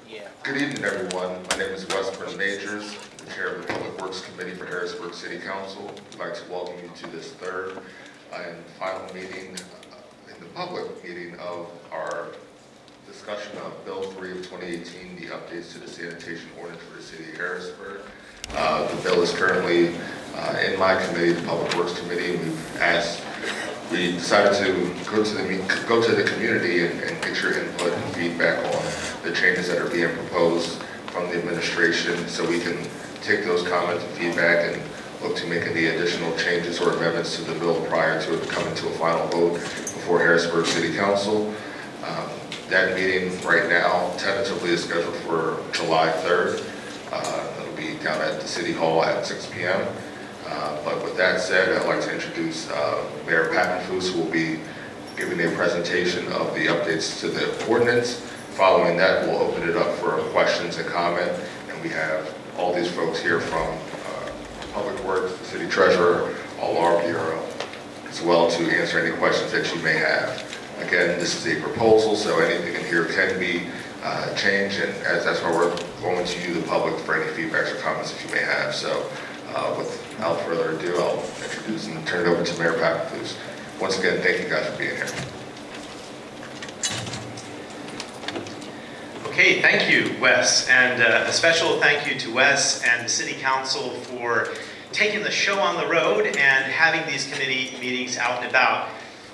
Yeah. Good evening, everyone. My name is Westburn Majors, the chair of the Public Works Committee for Harrisburg City Council. I'd like to welcome you to this third and final meeting in the public meeting of our discussion of Bill 3 of 2018, the updates to the Sanitation Ordinance for the City of Harrisburg. The bill is currently in my committee, the Public Works Committee. We decided to go to the community and get your input and feedback on the changes that are being proposed from the administration, so we can take those comments and feedback and look to make any additional changes or amendments to the bill prior to it coming to a final vote before Harrisburg City Council. That meeting right now tentatively is scheduled for July 3rd. It'll be down at the City Hall at 6 p.m. But with that said, I'd like to introduce Mayor Pappenfuss, who will be giving a presentation of the updates to the ordinance. Following that, we'll open it up for questions and comment. And we have all these folks here from Public Works, the City Treasurer, all our bureau, as well to answer any questions that you may have. Again, this is a proposal, so anything in here can be changed, and that's why we're going to you, the public, for any feedbacks or comments that you may have. So without further ado, I'll introduce and turn it over to Mayor Pappenfuss. Once again, thank you guys for being here. Okay, thank you, Wes, and a special thank you to Wes and the City Council for taking the show on the road and having these committee meetings out and about.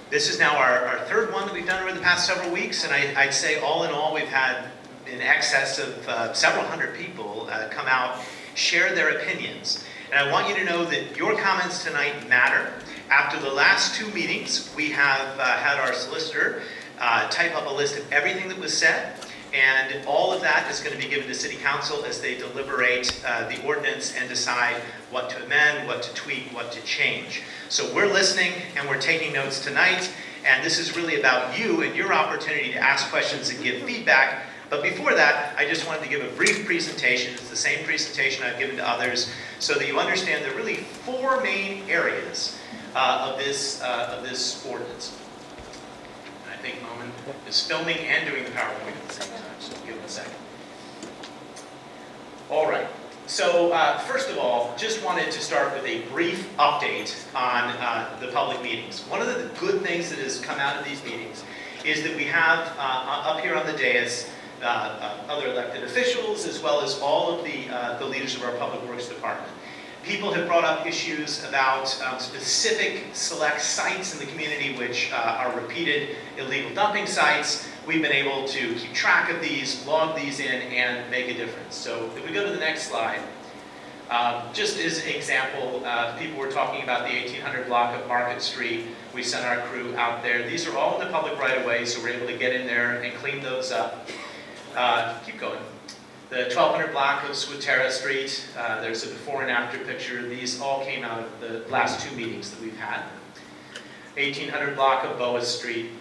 This is now our third one that we've done over the past several weeks, and I'd say all in all we've had in excess of several hundred people come out, share their opinions. And I want you to know that your comments tonight matter. After the last two meetings, we have had our solicitor type up a list of everything that was said, and all of that is going to be given to City Council as they deliberate the ordinance and decide what to amend, what to tweak, what to change. So we're listening and we're taking notes tonight, and this is really about you and your opportunity to ask questions and give feedback. But before that, I just wanted to give a brief presentation. It's the same presentation I've given to others, so that you understand there are really four main areas of this ordinance. And I think Moman is filming and doing the PowerPoint at the same time, so give him a second. All right. So first of all, just wanted to start with a brief update on the public meetings. One of the good things that has come out of these meetings is that we have up here on the dais other elected officials, as well as all of the leaders of our Public Works Department. People have brought up issues about specific select sites in the community which are repeated illegal dumping sites. We've been able to keep track of these, log these in, and make a difference. So if we go to the next slide, just as an example, people were talking about the 1800 block of Market Street. We sent our crew out there. These are all in the public right-of-way, so we're able to get in there and clean those up. Keep going. The 1200 block of Swatera Street, there's a before and after picture. These all came out of the last two meetings that we've had. 1800 block of Boas Street.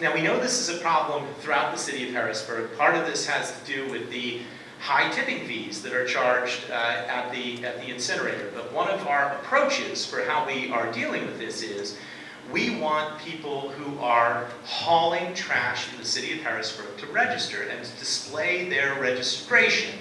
Now we know this is a problem throughout the city of Harrisburg. Part of this has to do with the high tipping fees that are charged at the incinerator. But one of our approaches for how we are dealing with this is we want people who are hauling trash in the city of Harrisburg to register and to display their registration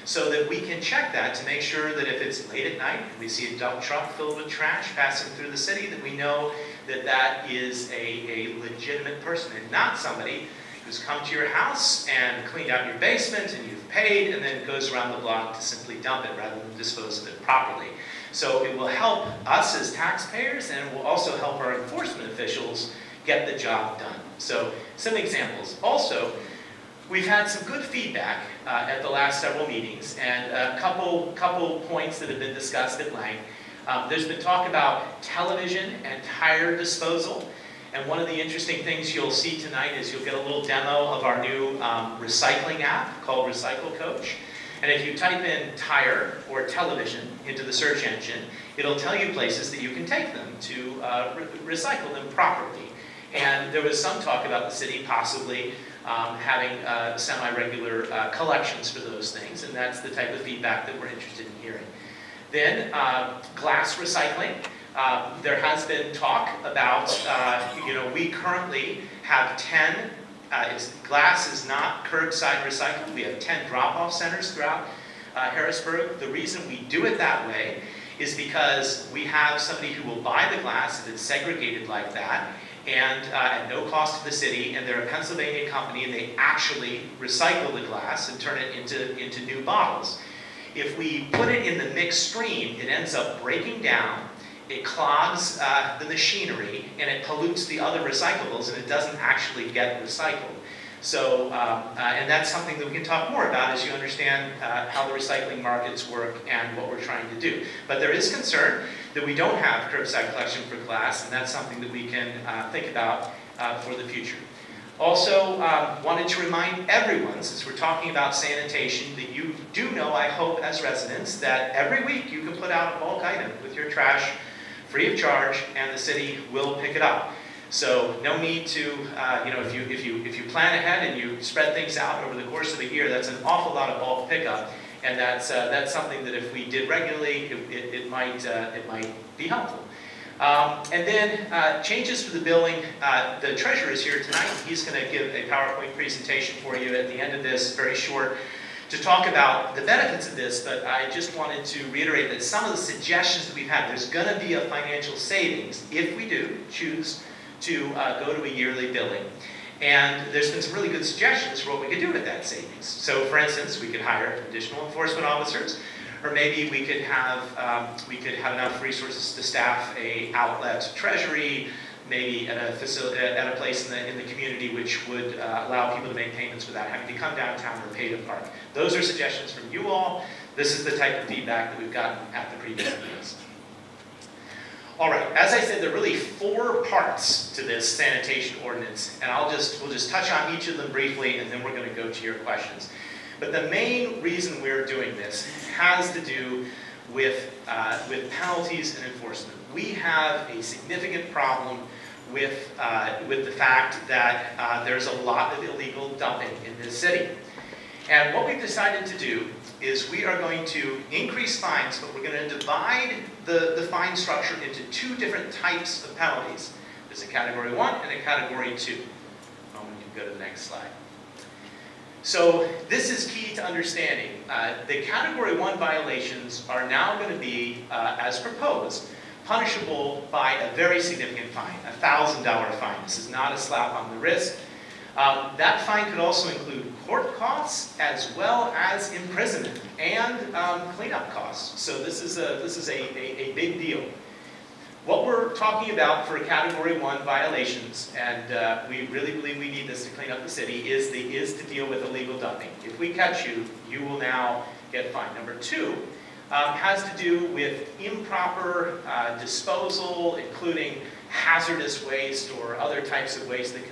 so that we can check that to make sure that if it's late at night and we see a dump truck filled with trash passing through the city, that we know that that is a legitimate person and not somebody who's come to your house and cleaned out your basement and you've paid and then goes around the block to simply dump it rather than dispose of it properly. So it will help us as taxpayers, and it will also help our enforcement officials get the job done. So some examples. Also, we've had some good feedback at the last several meetings, and a couple points that have been discussed at length. There's been talk about television and tire disposal. And one of the interesting things you'll see tonight is you'll get a little demo of our new recycling app called Recycle Coach. And if you type in tire or television into the search engine, it'll tell you places that you can take them to recycle them properly. And there was some talk about the city possibly having semi-regular collections for those things, and that's the type of feedback that we're interested in hearing. Then glass recycling. There has been talk about, we currently have 10 Glass is not curbside recycled. We have 10 drop-off centers throughout Harrisburg. The reason we do it that way is because we have somebody who will buy the glass if it's segregated like that, and at no cost to the city, and they're a Pennsylvania company, and they actually recycle the glass and turn it into new bottles. If we put it in the mixed stream, it ends up breaking down, it clogs the machinery, and it pollutes the other recyclables, and it doesn't actually get recycled. So, and that's something that we can talk more about as you understand how the recycling markets work and what we're trying to do. But there is concern that we don't have curbside collection for glass, and that's something that we can think about for the future. Also, wanted to remind everyone, since we're talking about sanitation, that you do know, I hope, as residents, that every week you can put out a bulk item with your trash free of charge, and the city will pick it up. So no need to, you know, if you plan ahead and you spread things out over the course of a year, that's an awful lot of bulk pickup, and that's something that if we did regularly, it might be helpful. And then changes to the billing. The treasurer is here tonight. He's going to give a PowerPoint presentation for you at the end of this, very short, to talk about the benefits of this, but I just wanted to reiterate that some of the suggestions that we've had, there's going to be a financial savings if we do choose to go to a yearly billing. And there's been some really good suggestions for what we could do with that savings. So for instance, we could hire additional enforcement officers, or maybe we could have enough resources to staff a outlet treasury, maybe at a facility, at a place in the community which would allow people to make payments without having to come downtown or pay to park. Those are suggestions from you all. This is the type of feedback that we've gotten at the previous meetings. All right, as I said, there are really 4 parts to this sanitation ordinance, and we'll just touch on each of them briefly, and then we're going to go to your questions. But the main reason we're doing this has to do with penalties and enforcement. We have a significant problem with the fact that there's a lot of illegal dumping in this city. And what we've decided to do is we are going to increase fines, but we're going to divide the fine structure into 2 different types of penalties. There's a Category 1 and a Category 2. You can go to the next slide. So this is key to understanding. The Category 1 violations are now going to be, as proposed, punishable by a very significant fine, a $1,000 fine. This is not a slap on the wrist. That fine could also include court costs as well as imprisonment and cleanup costs. So this is a big deal. What we're talking about for Category 1 violations, and we really believe we need this to clean up the city, is to deal with illegal dumping. If we catch you, you will now get fined. Number 2 has to do with improper disposal, including hazardous waste or other types of waste that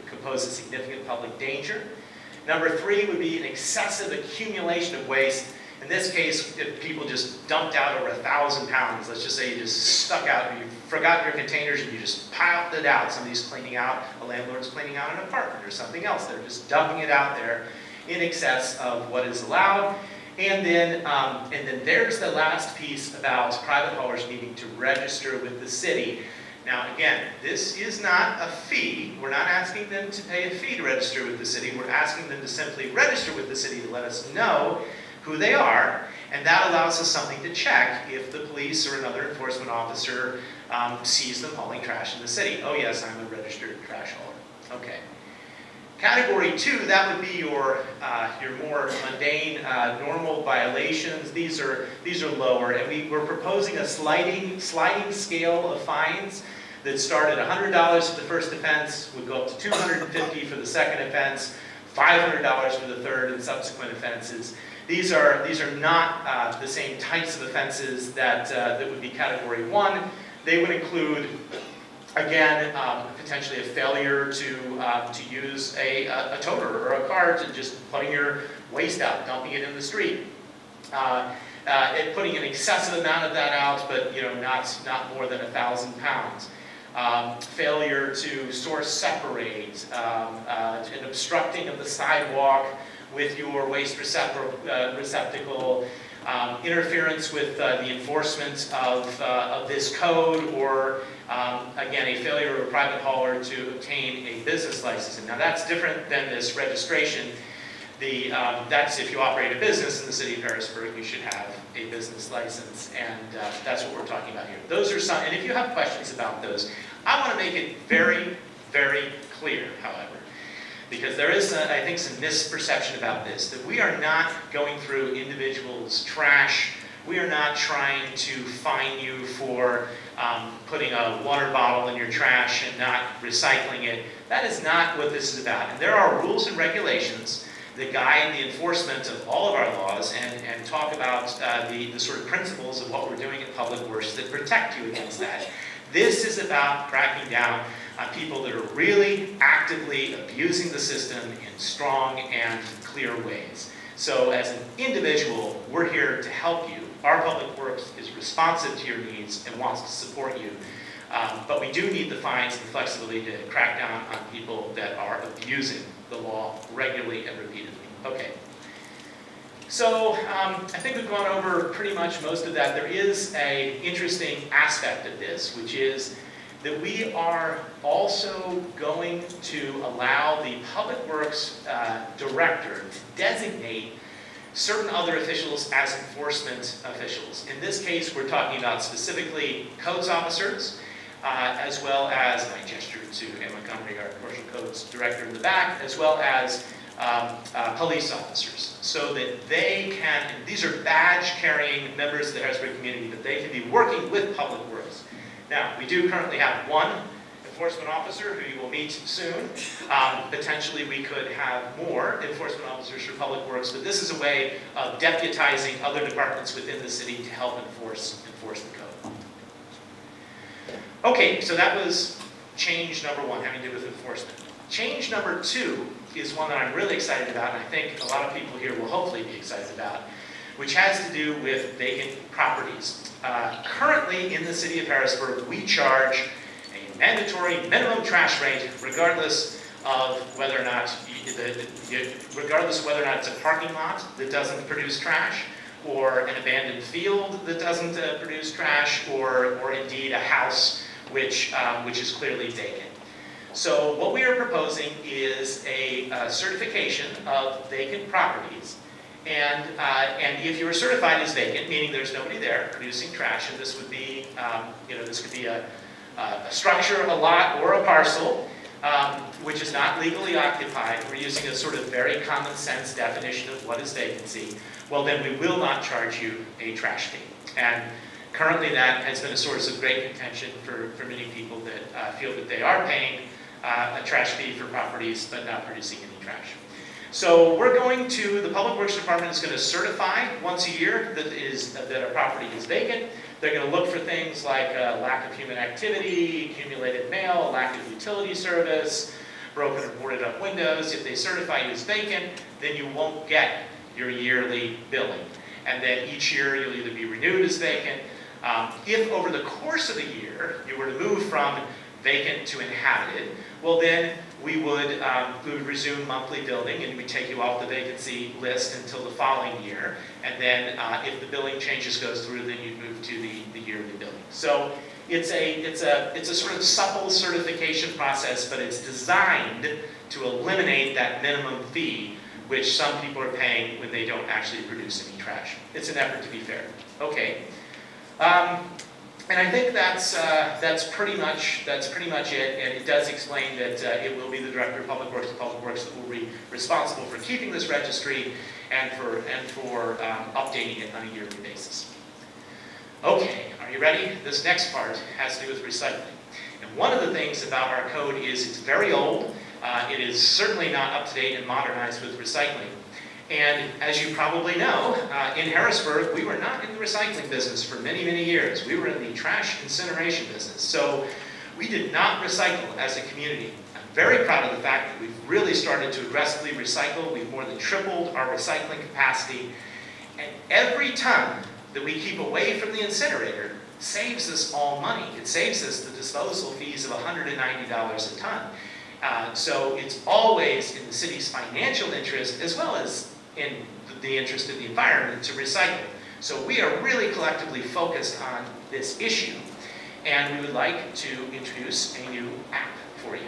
could pose a significant public danger. Number 3 would be an excessive accumulation of waste. In this case, if people just dumped out over 1,000 pounds, let's just say you just stuck out, you forgot your containers and you just piled it out. Somebody's cleaning out, a landlord's cleaning out an apartment or something else. They're just dumping it out there in excess of what is allowed. And then there's the last piece about private haulers needing to register with the city. Now again, this is not a fee. We're not asking them to pay a fee to register with the city. We're asking them to simply register with the city to let us know who they are, and that allows us something to check if the police or another enforcement officer sees them hauling trash in the city. Oh yes, I'm a registered trash hauler. Okay. Category 2, that would be your more mundane, normal violations. These are lower, and we're proposing a sliding scale of fines that start at $100 for the first offense, would go up to $250 for the second offense, $500 for the third and subsequent offenses. These are not the same types of offenses that would be Category 1. They would include, again, potentially a failure to use a toter or a cart and just putting your waste out, dumping it in the street. Putting an excessive amount of that out, but not more than 1,000 pounds. Failure to source separate, an obstructing of the sidewalk with your waste receptacle, interference with the enforcement of this code, or again, a failure of a private hauler to obtain a business license. Now that's different than this registration. That's if you operate a business in the city of Harrisburg, you should have a business license, and that's what we're talking about here. Those are some, and if you have questions about those, I want to make it very, very clear, however, because there is, I think, some misperception about this, that we are not going through individuals' trash. We are not trying to fine you for putting a water bottle in your trash and not recycling it. That is not what this is about. And there are rules and regulations that guide the enforcement of all of our laws and talk about the sort of principles of what we're doing in public works that protect you against that. This is about cracking down on people that are really actively abusing the system in strong and clear ways. So as an individual, we're here to help you. Our public works is responsive to your needs and wants to support you. But we do need the fines and the flexibility to crack down on people that are abusing the law regularly and repeatedly. Okay. So I think we've gone over pretty much most of that. There is an interesting aspect of this, which is that we are also going to allow the Public Works Director to designate certain other officials as enforcement officials. In this case, we're talking about specifically codes officers, as well as, and I gestured to Ann Montgomery, our Commercial Codes Director in the back, as well as police officers, so that they can, and these are badge-carrying members of the Harrisburg community, but they can be working with Public Works. Now, we do currently have one enforcement officer who you will meet soon. Potentially we could have more enforcement officers for Public Works, but this is a way of deputizing other departments within the city to help enforce the code. Okay, so that was change number one, having to do with enforcement. Change number two is one that I'm really excited about, and I think a lot of people here will hopefully be excited about, which has to do with vacant properties. Currently in the city of Harrisburg, we charge a mandatory minimum trash rate regardless of whether or not it's a parking lot that doesn't produce trash, or an abandoned field that doesn't produce trash, or indeed a house which is clearly vacant. So what we are proposing is a certification of vacant properties, and if you are certified as vacant, meaning there's nobody there producing trash, and this would be, this could be a structure, a lot, or a parcel, which is not legally occupied. We're using a sort of very common sense definition of what is vacancy. Well, then we will not charge you a trash fee. And currently that has been a source of great contention for many people that feel that they are paying a trash fee for properties but not producing any trash. So we're going to, the Public Works Department is going to certify once a year that a property is vacant. They're going to look for things like lack of human activity, accumulated mail, lack of utility service, broken or boarded up windows. If they certify you as vacant, then you won't get your yearly billing. And then each year you'll either be renewed as vacant. If over the course of the year you were to move from vacant to inhabited, well then we would resume monthly billing, and we'd take you off the vacancy list until the following year. And then if the billing changes goes through, then you'd move to the yearly billing. So it's a sort of supple certification process, but it's designed to eliminate that minimum fee which some people are paying when they don't actually produce any trash. It's an effort to be fair. Okay. And I think that's pretty much it. And it does explain that it will be the Director of Public Works that will be responsible for keeping this registry and for updating it on a yearly basis. Okay, are you ready? This next part has to do with recycling. And one of the things about our code is it's very old. It is certainly not up to date and modernized with recycling. And as you probably know, in Harrisburg, we were not in the recycling business for many, many years. We were in the trash incineration business. So we did not recycle as a community. I'm very proud of the fact that we've really started to aggressively recycle. We've more than tripled our recycling capacity. And every ton that we keep away from the incinerator saves us all money. It saves us the disposal fees of $190 a ton. So it's always in the city's financial interest, as well as in the interest of the environment, to recycle. So we are really collectively focused on this issue, and we would like to introduce a new app for you.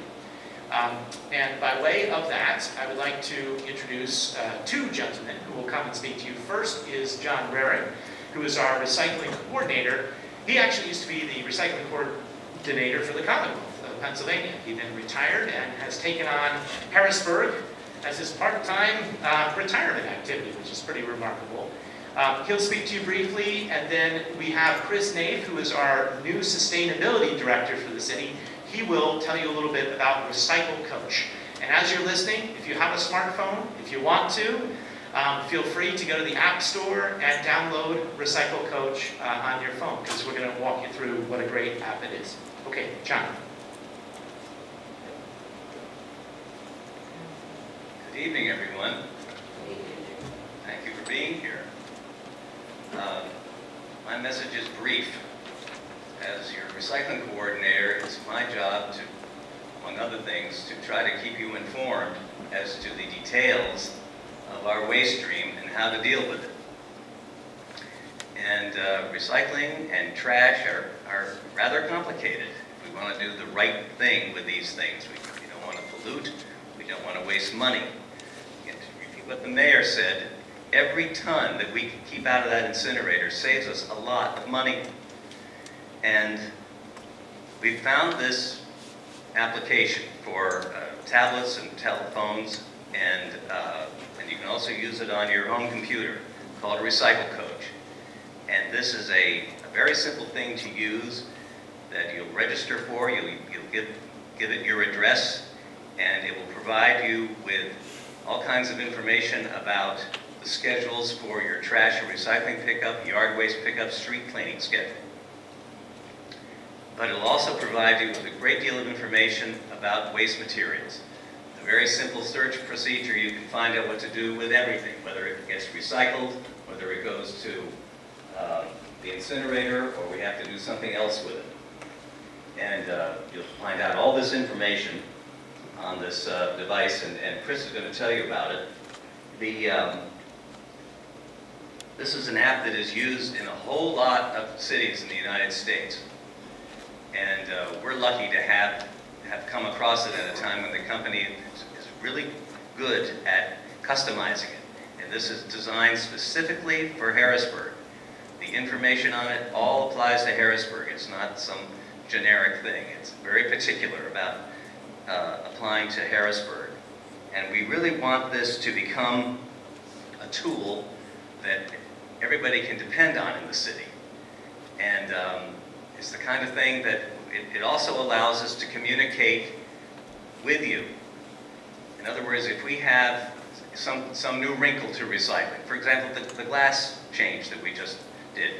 And by way of that, I would like to introduce two gentlemen who will come and speak to you. First is John Rarick, who is our recycling coordinator. He actually used to be the recycling coordinator for the Commonwealth of Pennsylvania. He then retired and has taken on Harrisburg as his part-time retirement activity, which is pretty remarkable. He'll speak to you briefly, and then we have Chris Nave, who is our new sustainability director for the city. He will tell you a little bit about Recycle Coach. And as you're listening, if you have a smartphone, if you want to, feel free to go to the App Store and download Recycle Coach on your phone, because we're going to walk you through what a great app it is. Okay, John. Good evening, everyone. Thank you for being here. My message is brief. As your recycling coordinator, it's my job to, among other things, to try to keep you informed as to the details of our waste stream and how to deal with it. And recycling and trash are rather complicated. We want to do the right thing with these things. We don't want to pollute. We don't want to waste money. And to repeat what the mayor said, every ton that we keep out of that incinerator saves us a lot of money. And we found this application for tablets and telephones, and you can also use it on your home computer, called Recycle Coach. And this is a very simple thing to use that you'll register for. You'll give it your address, and it will provide you with all kinds of information about the schedules for your trash and recycling pickup, yard waste pickup, street cleaning schedule. But it'll also provide you with a great deal of information about waste materials. A very simple search procedure, you can find out what to do with everything, whether it gets recycled, whether it goes to the incinerator, or we have to do something else with it. And you'll find out all this information on this device, and Chris is going to tell you about it. This is an app that is used in a whole lot of cities in the United States. And we're lucky to have come across it at a time when the company is really good at customizing it. And this is designed specifically for Harrisburg. The information on it all applies to Harrisburg. It's not some generic thing. It's very particular about applying to Harrisburg. And we really want this to become a tool that everybody can depend on in the city. And it's the kind of thing that it also allows us to communicate with you. In other words, if we have some new wrinkle to recycling, for example, the glass change that we just did,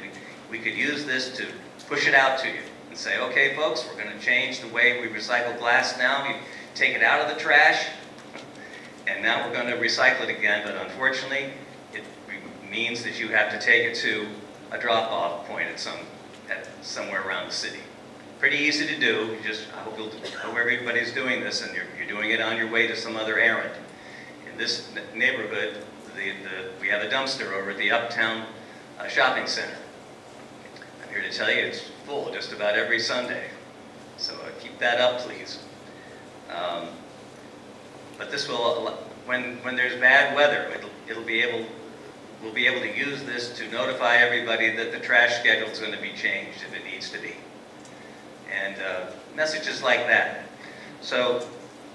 we could use this to push it out to you and say, okay folks, we're going to change the way we recycle glass now. You take it out of the trash, and now we're going to recycle it again, but unfortunately, it means that you have to take it to a drop-off point at somewhere around the city. Pretty easy to do. I hope everybody's doing this, and you're doing it on your way to some other errand. In this neighborhood, we have a dumpster over at the Uptown Shopping Center. I'm here to tell you it's full just about every Sunday. So keep that up, please. But this will, when there's bad weather, we'll be able to use this to notify everybody that the trash schedule is going to be changed if it needs to be. And messages like that. So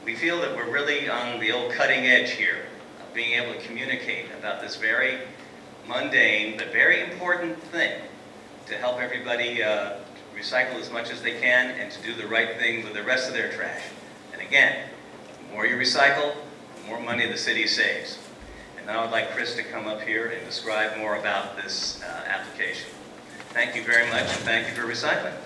we feel that we're really on the old cutting edge here of being able to communicate about this very mundane but very important thing to help everybody recycle as much as they can and to do the right thing with the rest of their trash. And again, the more you recycle, the more money the city saves. And now I'd like Chris to come up here and describe more about this application. Thank you very much, and thank you for recycling.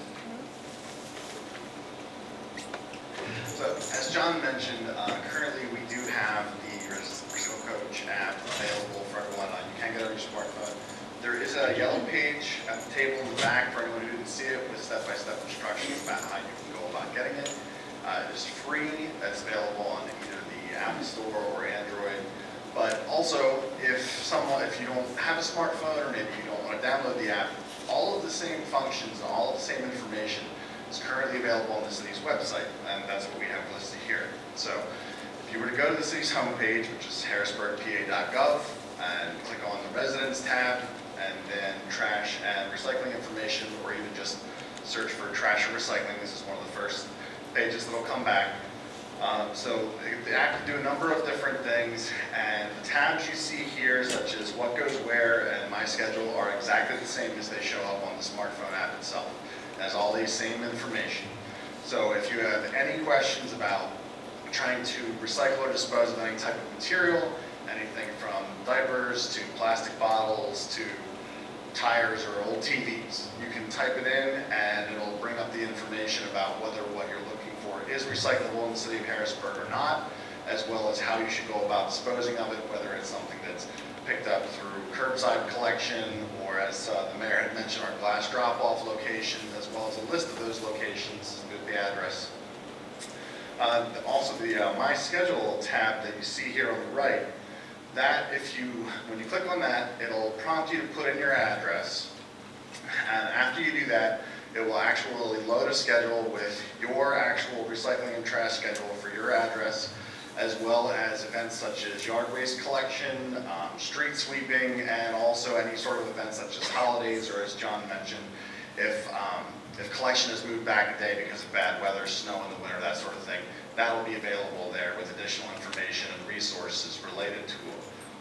So, as John mentioned, currently we do have the Recycle Coach app available for everyone. You can get it on your smartphone. There is a yellow page at the table in the back for anyone who didn't see it with step-by-step instructions about how you can go about getting it. It is free. That's available on either the App Store or Android. But also, if if you don't have a smartphone or maybe you don't want to download the app, all of the same functions and all of the same information is currently available on the city's website, and that's what we have listed here. So if you were to go to the city's homepage, which is harrisburgpa.gov, and click on the residents tab, and then trash and recycling information, or even just search for trash or recycling, this is one of the first pages that will come back. So the app can do a number of different things, and the tabs you see here, such as what goes where and my schedule, are exactly the same as they show up on the smartphone app itself. It has all these same information. So if you have any questions about trying to recycle or dispose of any type of material, anything from diapers to plastic bottles to tires or old TVs, you can type it in and it'll bring up the information about whether what you're looking for is recyclable in the city of Harrisburg or not, as well as how you should go about disposing of it, whether it's something that's picked up through curbside collection, or as the mayor had mentioned, our glass drop-off location, as well as a list of those locations with the address. Also the My Schedule tab that you see here on the right, that when you click on that, it'll prompt you to put in your address. And after you do that, it will actually load a schedule with your actual recycling and trash schedule for your address, as well as events such as yard waste collection, street sweeping, and also any sort of events such as holidays, or as John mentioned, if collection is moved back a day because of bad weather, snow in the winter, that sort of thing, that will be available there with additional information and resources related to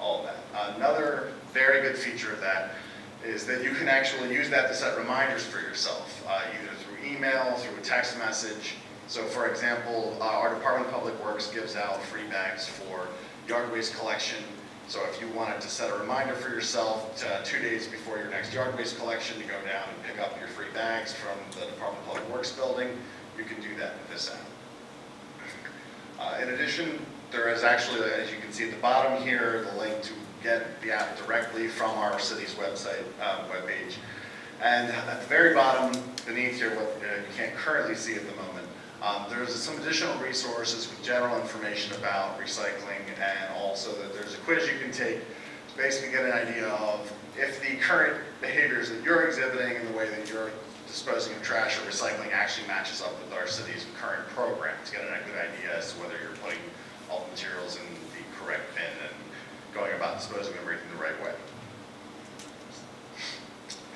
all of that. Another very good feature of that is that you can actually use that to set reminders for yourself, either through email, through a text message. So for example, our Department of Public Works gives out free bags for yard waste collection. So if you wanted to set a reminder for yourself 2 days before your next yard waste collection to go down and pick up your free bags from the Department of Public Works building, you can do that with this app. In addition, there is actually, as you can see at the bottom here, the link to get the app directly from our city's website, webpage. And at the very bottom, beneath here, what you can't currently see at the moment, there's some additional resources with general information about recycling, and also that there's a quiz you can take to basically get an idea of if the current behaviors that you're exhibiting and the way that you're disposing of trash or recycling actually matches up with our city's current program, to get a good idea as to whether you're putting all the materials in the correct bin and going about disposing of everything the right way.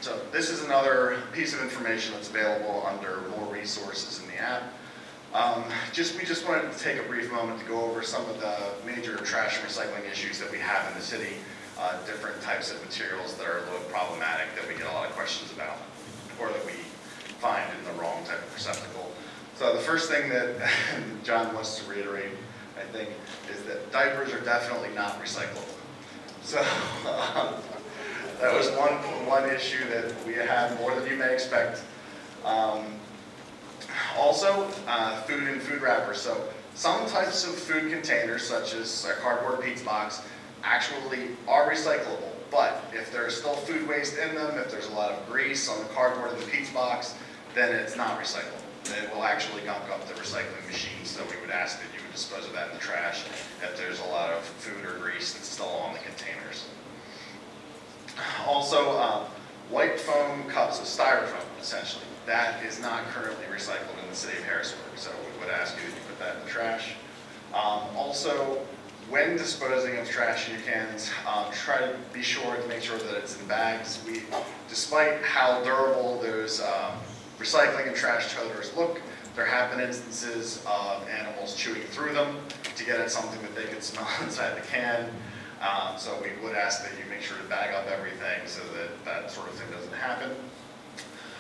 So this is another piece of information that's available under more resources in the app. We just wanted to take a brief moment to go over some of the major trash and recycling issues that we have in the city, different types of materials that are a little problematic that we get a lot of questions about, or that we find in the wrong type of receptacle. So the first thing that John wants to reiterate, I think, is that diapers are definitely not recyclable. So that was one issue that we have more than you may expect. Also, food and food wrappers. So some types of food containers, such as a cardboard pizza box, actually are recyclable. But if there's still food waste in them, if there's a lot of grease on the cardboard in the pizza box, then it's not recyclable. It will actually gunk up the recycling machine, so we would ask that you would dispose of that in the trash if there's a lot of food or grease that's still on the containers. Also, white foam cups of styrofoam, essentially. That is not currently recycled in the city of Harrisburg, so we would ask you to put that in the trash. Also, when disposing of trash in your cans, try to be sure to make sure that it's in bags. Despite how durable those recycling and trash toters look, there have been instances of animals chewing through them to get at something that they could smell inside the can. So we would ask that you make sure to bag up everything so that that sort of thing doesn't happen.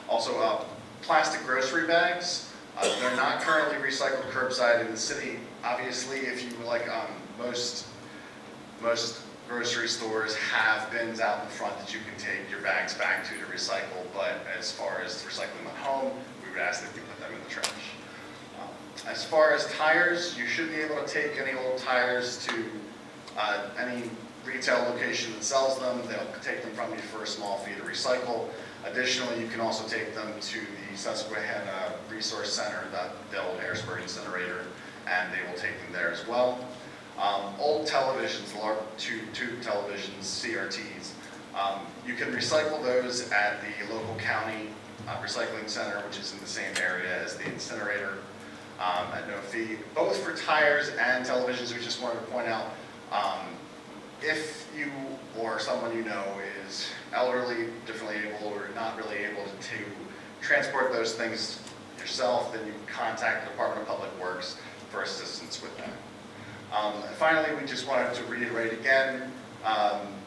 Also, plastic grocery bags. They're not currently recycled curbside in the city. Obviously, if you like, most grocery stores have bins out in front that you can take your bags back to recycle, but as far as recycling at home, we would ask that you put them in the trash. As far as tires, you should be able to take any old tires to any retail location that sells them. They'll take them from you for a small fee to recycle. Additionally, you can also take them to the Susquehanna Resource Center, the old Harrisburg incinerator, and they will take them there as well. Old televisions, large tube televisions, CRTs, you can recycle those at the local county recycling center, which is in the same area as the incinerator, at no fee. Both for tires and televisions, we just wanted to point out, if you or someone you know is elderly, differently able, or not really able to transport those things yourself, then you contact the Department of Public Works for assistance with that. Finally, we just wanted to reiterate again,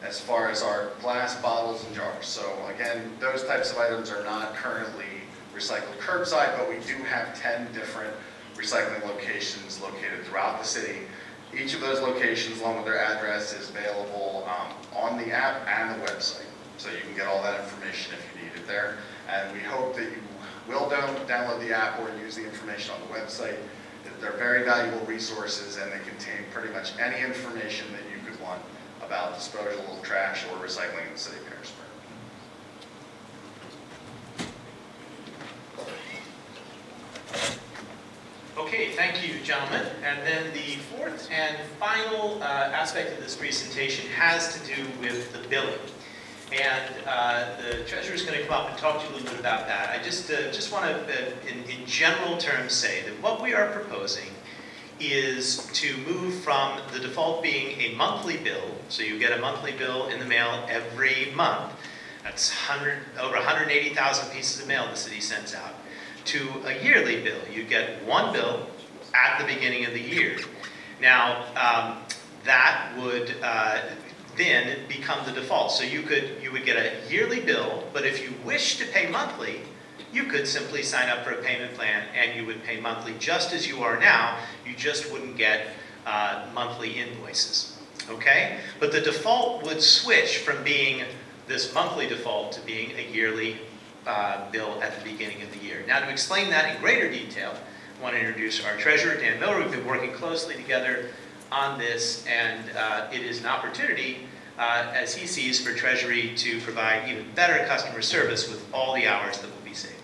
as far as our glass bottles and jars. So again, those types of items are not currently recycled curbside, but we do have 10 different recycling locations located throughout the city. Each of those locations, along with their address, is available on the app and the website. So you can get all that information if you need it there. And we hope that you will download the app or use the information on the website. They're very valuable resources, and they contain pretty much any information that you could want about disposal of trash or recycling in the city of Harrisburg. Okay, thank you, gentlemen. And then the fourth and final aspect of this presentation has to do with the billing. And the treasurer is going to come up and talk to you a little bit about that. I just want to, in general terms, say that what we are proposing is to move from the default being a monthly bill, so you get a monthly bill in the mail every month. That's over 180,000 pieces of mail the city sends out, to a yearly bill. You get one bill at the beginning of the year. Now, that would then become the default. So you would get a yearly bill, but if you wish to pay monthly, you could simply sign up for a payment plan and you would pay monthly just as you are now. You just wouldn't get monthly invoices, okay? But the default would switch from being this monthly default to being a yearly bill at the beginning of the year. Now, to explain that in greater detail, I want to introduce our treasurer, Dan Miller. We've been working closely together on this, and it is an opportunity, as he sees, for Treasury to provide even better customer service with all the hours that will be saved.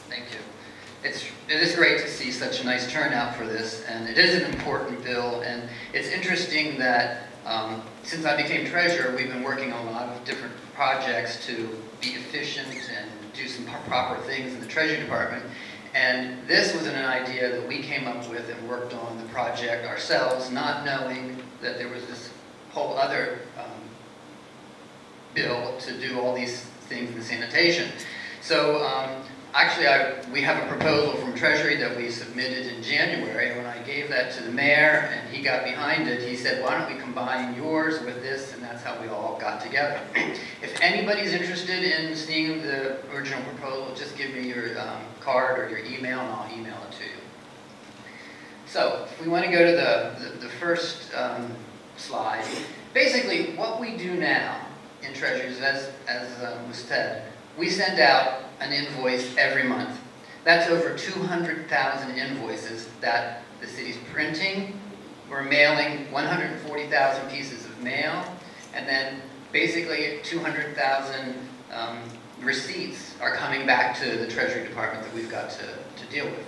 Thank you. It is great to see such a nice turnout for this, and it is an important bill, and it's interesting that since I became treasurer, we've been working on a lot of different projects to be efficient and do some proper things in the Treasury Department. And this was an idea that we came up with and worked on the project ourselves, not knowing that there was this whole other bill to do all these things in the sanitation. So actually, we have a proposal from Treasury that we submitted in January, and when I gave that to the mayor and he got behind it, he said, why don't we combine yours with this, and that's how we all got together. If anybody's interested in seeing the original proposal, just give me your card or your email and I'll email it to you. So, if we want to go to the first slide, basically what we do now in Treasury is, as was said, we send out an invoice every month. That's over 200,000 invoices that the city's printing. We're mailing 140,000 pieces of mail, and then basically 200,000 receipts are coming back to the Treasury Department that we've got to deal with.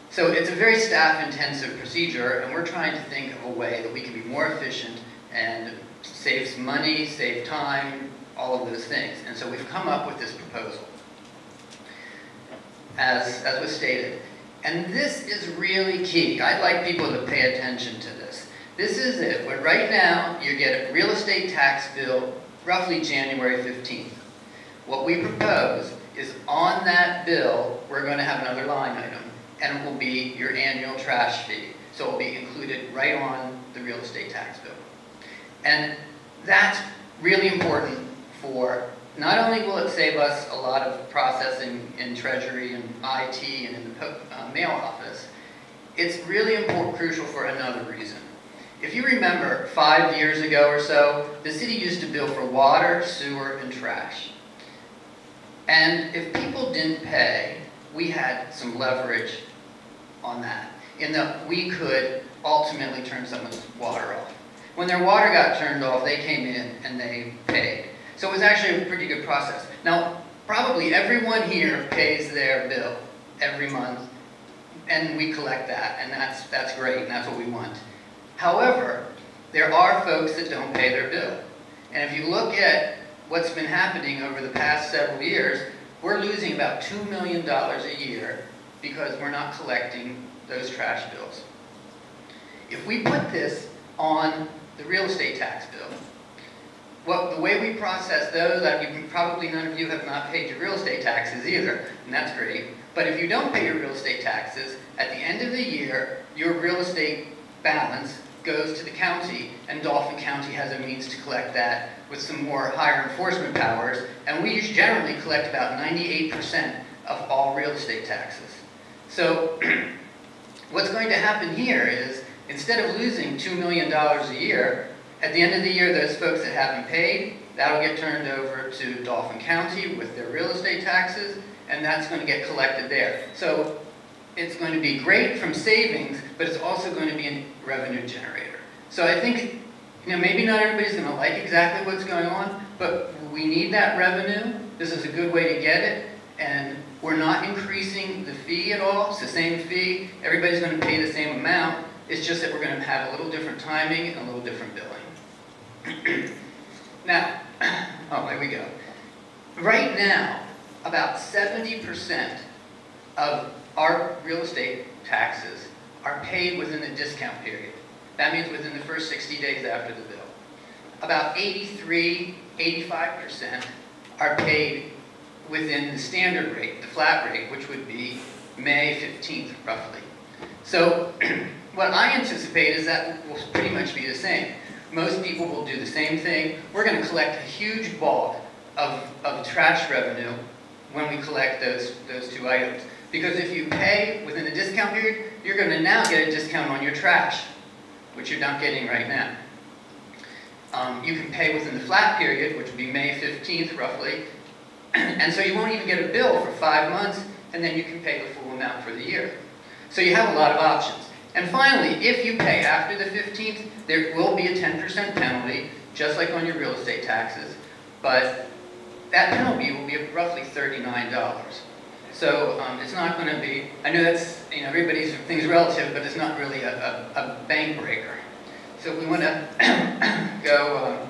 So it's a very staff-intensive procedure, and we're trying to think of a way that we can be more efficient and save some money, save time, all of those things. And so we've come up with this proposal, as was stated. And this is really key. I'd like people to pay attention to this. This is it. But right now, you get a real estate tax bill roughly January 15th. What we propose is on that bill, we're going to have another line item, and it will be your annual trash fee. So it will be included right on the real estate tax bill. And that's really important for, not only will it save us a lot of processing in Treasury and IT and in the mail office, it's really important, crucial for another reason. If you remember, 5 years ago or so, the city used to bill for water, sewer, and trash. And if people didn't pay, we had some leverage on that, in that we could ultimately turn someone's water off. When their water got turned off, they came in and they paid. So it was actually a pretty good process. Now, probably everyone here pays their bill every month, and we collect that, and that's great, and that's what we want. However, there are folks that don't pay their bill. And if you look at what's been happening over the past several years, we're losing about $2 million a year because we're not collecting those trash bills. If we put this on the real estate tax bill, the way we process those, probably none of you have not paid your real estate taxes either, and that's great. But if you don't pay your real estate taxes, at the end of the year, your real estate balance goes to the county, and Dauphin County has a means to collect that with some more higher enforcement powers, and we generally collect about 98% of all real estate taxes. So what's going to happen here is, instead of losing $2 million a year, at the end of the year, those folks that haven't paid, that'll get turned over to Dauphin County with their real estate taxes, and that's going to get collected there. So it's going to be great from savings, but it's also going to be a revenue generator. So I think, maybe not everybody's going to like exactly what's going on, but we need that revenue. This is a good way to get it, and we're not increasing the fee at all. It's the same fee. Everybody's going to pay the same amount. It's just that we're going to have a little different timing and a little different billing. Now, here we go. Right now, about 70% of our real estate taxes are paid within the discount period. That means within the first 60 days after the bill. About 83, 85% are paid within the standard rate, the flat rate, which would be May 15th, roughly. So what I anticipate is that will pretty much be the same. Most people will do the same thing. We're going to collect a huge bulk of trash revenue when we collect those two items. Because if you pay within the discount period, you're going to now get a discount on your trash, which you're not getting right now. You can pay within the flat period, which would be May 15th, roughly, and so you won't even get a bill for 5 months, and then you can pay the full amount for the year. So you have a lot of options. And finally, if you pay after the 15th, there will be a 10% penalty, just like on your real estate taxes, but that penalty will be roughly $39. So it's not going to be, I know that's, everybody's thing's relative, but it's not really a bank breaker. So we want to go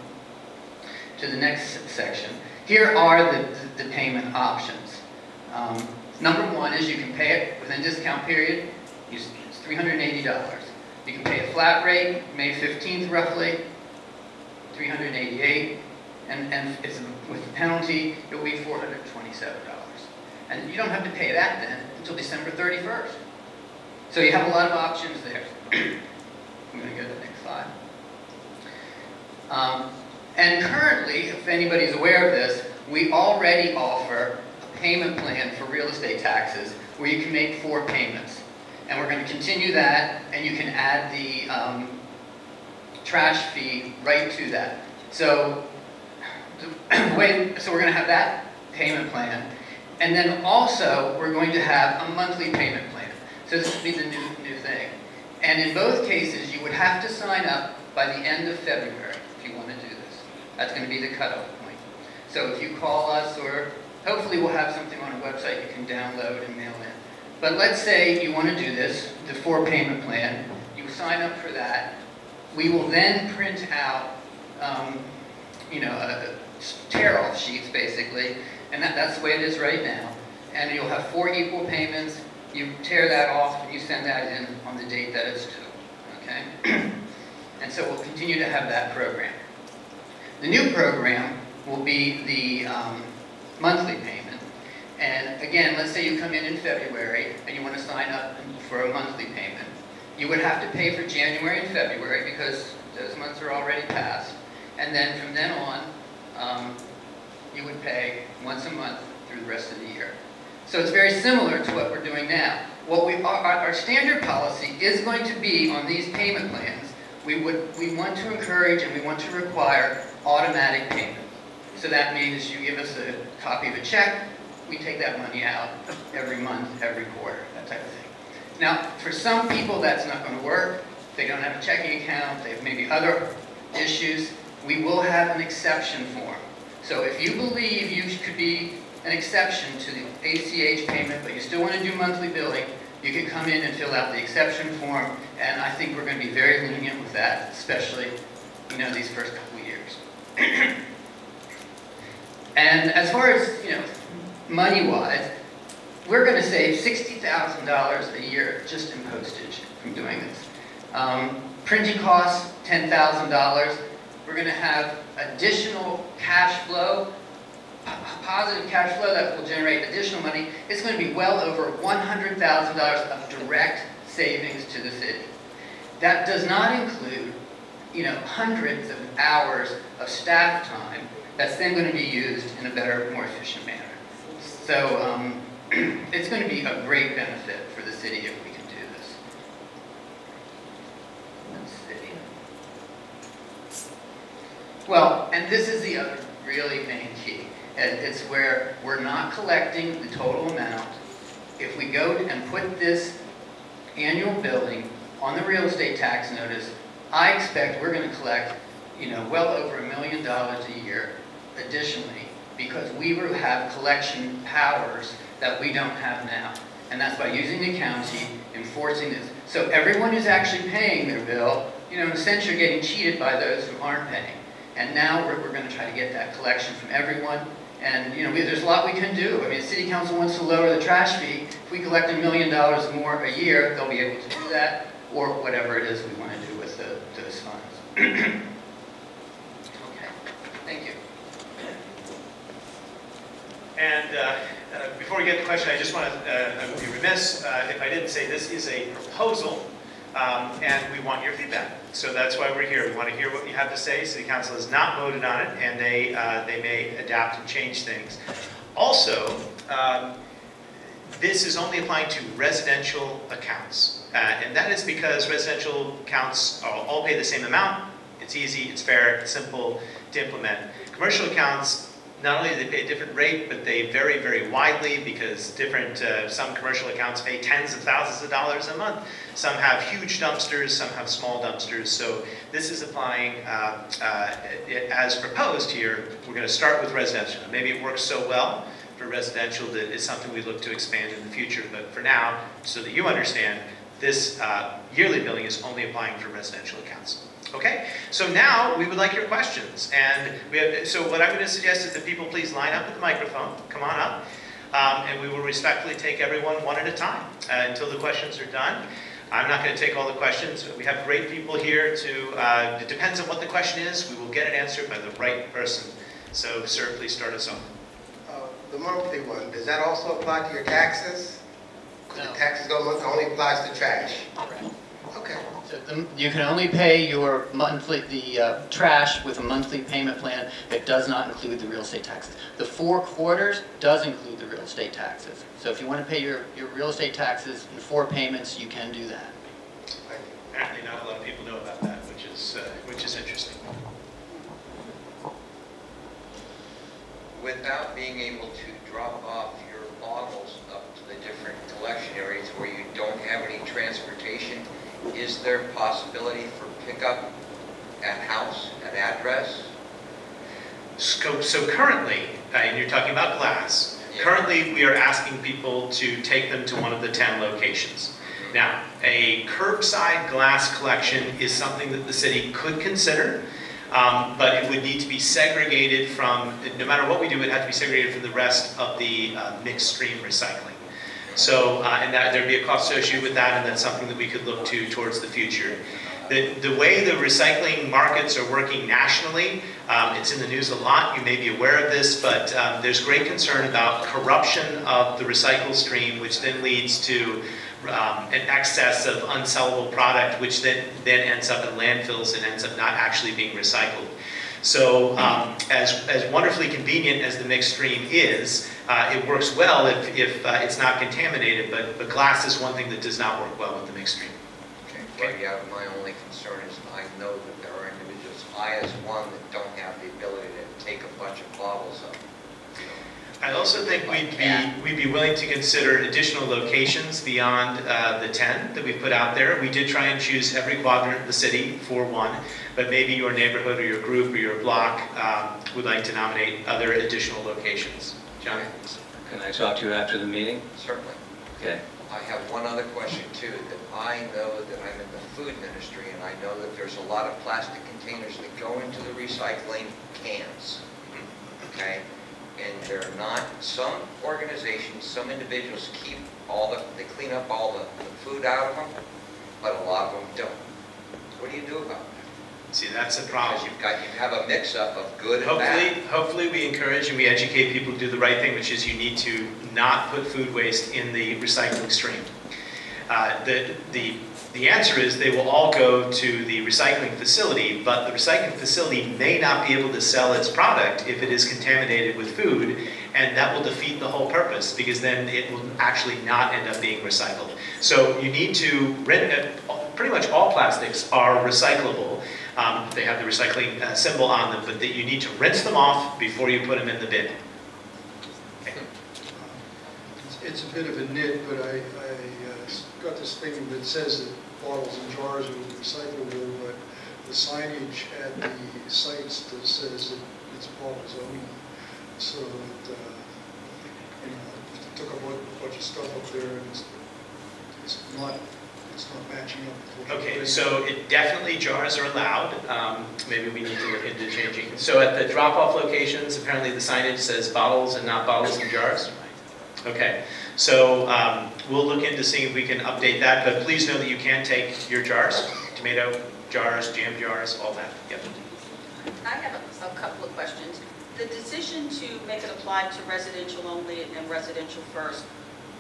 to the next section. Here are the payment options. Number one is you can pay it within a discount period. It's $380. You can pay a flat rate, May 15th roughly, $388, and it's with the penalty, it will be $427. And you don't have to pay that then until December 31st. So you have a lot of options there. I'm going to go to the next slide. And currently, if anybody's aware of this, we already offer a payment plan for real estate taxes where you can make 4 payments. And we're going to continue that, and you can add the trash fee right to that. So, we're going to have that payment plan. And then also, we're going to have a monthly payment plan. So this would be the new thing. And in both cases, you would have to sign up by the end of February if you want to do this. That's going to be the cutoff point. So if you call us, or hopefully we'll have something on our website you can download and mail in. But let's say you want to do this, the 4 payment plan. You sign up for that. We will then print out, tear-off sheets, basically. And that's the way it is right now. And you'll have 4 equal payments. You tear that off and you send that in on the date that it's due. Okay? And so we'll continue to have that program. The new program will be the monthly payment. And again, let's say you come in February and you want to sign up for a monthly payment. You would have to pay for January and February because those months are already passed. And then from then on, you would pay once a month through the rest of the year. So it's very similar to what we're doing now. Our standard policy is going to be on these payment plans. We want to encourage and we want to require automatic payment. So that means you give us a copy of a check, we take that money out every month, every quarter, that type of thing. Now, for some people that's not going to work. They don't have a checking account, they have maybe other issues. We will have an exception form. So if you believe you could be an exception to the ACH payment, but you still want to do monthly billing, You can come in and fill out the exception form, and I think we're going to be very lenient with that, especially, you know, these first couple of years. And as far as, you know, money-wise, we're going to save $60,000 a year just in postage from doing this. Printing costs, $10,000. We're going to have additional cash flow, positive cash flow that will generate additional money. It's going to be well over $100,000 of direct savings to the city. That does not include, you know, hundreds of hours of staff time that's then going to be used in a better, more efficient manner. So it's going to be a great benefit for the city if we can do this. Let's see. Well, and this is the other really main key. It's where we're not collecting the total amount. If we go and put this annual billing on the real estate tax notice, I expect we're going to collect, you know, well over $1 million a year additionally, because we will have collection powers that we don't have now. And that's by using the county, enforcing this. So everyone who's actually paying their bill, you know, in a sense you're getting cheated by those who aren't paying. And now we're going to try to get that collection from everyone. And, you know, there's a lot we can do. I mean, the city council wants to lower the trash fee. If we collect $1 million more a year, they'll be able to do that, or whatever it is we want to do with those funds. Okay, thank you. And before we get to the question, I just want to, I would be remiss if I didn't say this is a proposal, and we want your feedback. So that's why we're here. We want to hear what you have to say. City Council has not voted on it, and they may adapt and change things. Also, this is only applying to residential accounts, and that is because residential accounts all pay the same amount. It's easy, it's fair, it's simple to implement. Commercial accounts, not only do they pay a different rate, but they vary very widely because some commercial accounts pay tens of thousands of dollars a month. Some have huge dumpsters, some have small dumpsters. So this is applying as proposed here. We're going to start with residential. Maybe it works so well for residential that it's something we look to expand in the future. But for now, so that you understand, this yearly billing is only applying for residential accounts. Okay, so now we would like your questions, and so what I'm going to suggest is that people please line up at the microphone, come on up, and we will respectfully take everyone one at a time until the questions are done. I'm not going to take all the questions. We have great people here to, it depends on what the question is, we will get it answered by the right person. So sir, please start us off. The monthly one, does that also apply to your taxes? No. The taxes only applies to trash? Correct. Okay. So you can only pay your trash with a monthly payment plan that does not include the real estate taxes. The 4 quarters does include the real estate taxes. So if you want to pay your real estate taxes in 4 payments, you can do that. Apparently not a lot of people know about that, which is interesting. Without being able to drop off your bottles up to the different collection areas where you don't have any transportation, is there possibility for pickup at house, at address? So currently, and you're talking about glass, Yeah. currently we are asking people to take them to one of the 10 locations. Now, a curbside glass collection is something that the city could consider, but it would need to be segregated from, no matter what we do, it would have to be segregated from the rest of the mixed stream recycling. So, and that there'd be a cost associated with that, and that's something that we could look to towards the future. The way the recycling markets are working nationally, it's in the news a lot, you may be aware of this, but there's great concern about corruption of the recycle stream, which then leads to an excess of unsellable product, which then ends up in landfills and ends up not actually being recycled. So as wonderfully convenient as the mixed stream is, it works well if it's not contaminated, but glass is one thing that does not work well with the mixed stream. Okay. Yeah, my only concern is I know that there are individuals, I as one, that don't have the ability to take a bunch of bottles up. I also think we'd be willing to consider additional locations beyond the 10 that we put out there. We did try and choose every quadrant in the city for one, but maybe your neighborhood or your group or your block would like to nominate other additional locations. John? Can I talk to you after the meeting? Certainly. Okay. I have one other question too, that I know that I'm in the food industry, and I know that there's a lot of plastic containers that go into the recycling cans, okay? And they're not, some organizations, some individuals keep they clean up all the food out of them, but a lot of them don't. What do you do about that? See, that's the problem. Because you have a mix-up of good and bad. Hopefully we encourage and we educate people to do the right thing, which is you need to not put food waste in the recycling stream. The answer is they will all go to the recycling facility, but the recycling facility may not be able to sell its product if it is contaminated with food, and that will defeat the whole purpose, because then it will actually not end up being recycled. So you need to, pretty much all plastics are recyclable. They have the recycling symbol on them, but that you need to rinse them off before you put them in the bin. Okay. It's a bit of a nit, but I got this thing that says that bottles and jars are recyclable, but the signage at the sites that says that it's bottles only. So that, you know, took a bunch of stuff up there, and it's not matching up. Okay, so it definitely jars are allowed. Maybe we need to look into changing. So at the drop-off locations, apparently the signage says bottles and not bottles and jars. Okay, so we'll look into seeing if we can update that, but please know that you can take your jars, tomato jars, jam jars, all that. Yep. I have a couple of questions. The decision to make it apply to residential only and residential first,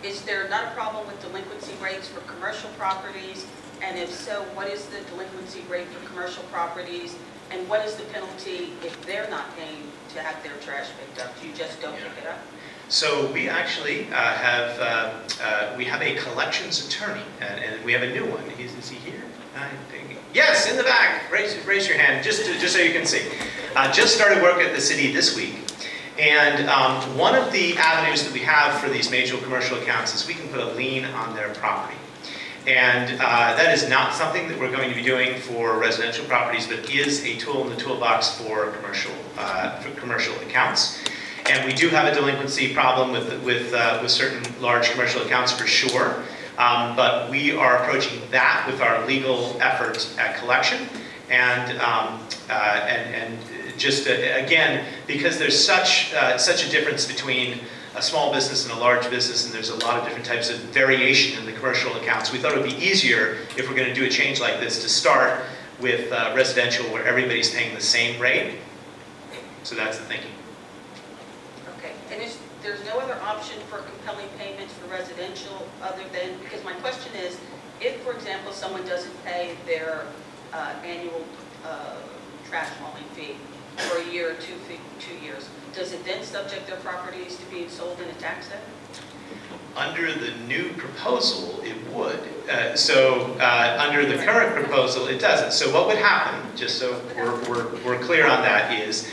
is there not a problem with delinquency rates for commercial properties? And if so, what is the delinquency rate for commercial properties? And what is the penalty if they're not paying to have their trash picked up? Do you just don't pick it up? So we actually have a collections attorney, and we have a new one. Is he here? Yes, in the back. Raise your hand, just so you can see. Just started work at the city this week. And one of the avenues that we have for these major commercial accounts is we can put a lien on their property. And that is not something that we're going to be doing for residential properties, but is a tool in the toolbox for commercial accounts. And we do have a delinquency problem with certain large commercial accounts for sure. But we are approaching that with our legal efforts at collection. And just again, because there's such a difference between a small business and a large business, and there's a lot of different types of variation in the commercial accounts, we thought it would be easier if we're going to do a change like this to start with residential, where everybody's paying the same rate. So that's the thinking. Okay, and there's no other option for compelling payments for residential other than, because my question is, if, for example, someone doesn't pay their annual trash hauling fee for a year or 2 years, does it then subject their properties to being sold in a tax sale? Under the new proposal, it would. Under the current proposal, it doesn't. So what would happen, just so we're clear on that, is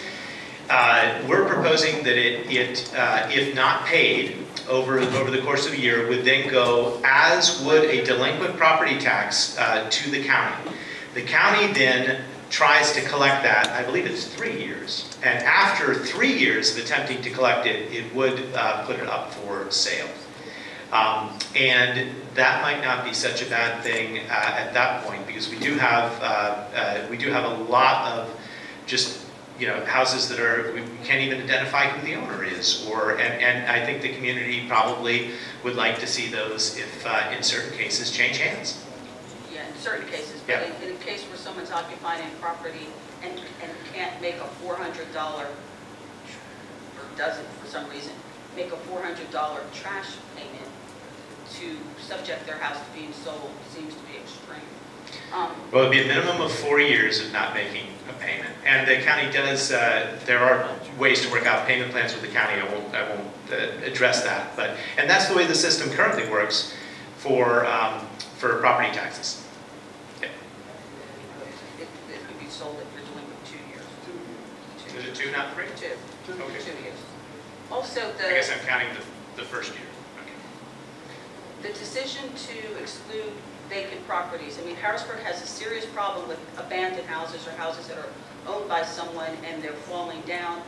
we're proposing that if not paid over the course of a year, would then go, as would a delinquent property tax, to the county. The county then tries to collect that, I believe it's 3 years. And after 3 years of attempting to collect it, it would put it up for sale. And that might not be such a bad thing at that point, because we do have a lot of just, you know, houses that we can't even identify who the owner is, and I think the community probably would like to see those, if in certain cases, change hands. Yeah, in certain cases, but yeah. in a case where someone's occupying property and can't make a $400, or doesn't for some reason, make a $400 trash payment to subject their house to being sold seems to be extreme. Well, it'd be a minimum of 4 years of not making a payment, and the county does. There are ways to work out payment plans with the county. I won't address that, and that's the way the system currently works for property taxes. Yeah. It could be sold if you're delinquent 2 years. Is it 2, not 3? 2. Okay. 2 years. Also, I guess I'm counting the first year. The decision to exclude vacant properties. I mean, Harrisburg has a serious problem with abandoned houses or houses that are owned by someone and they're falling down.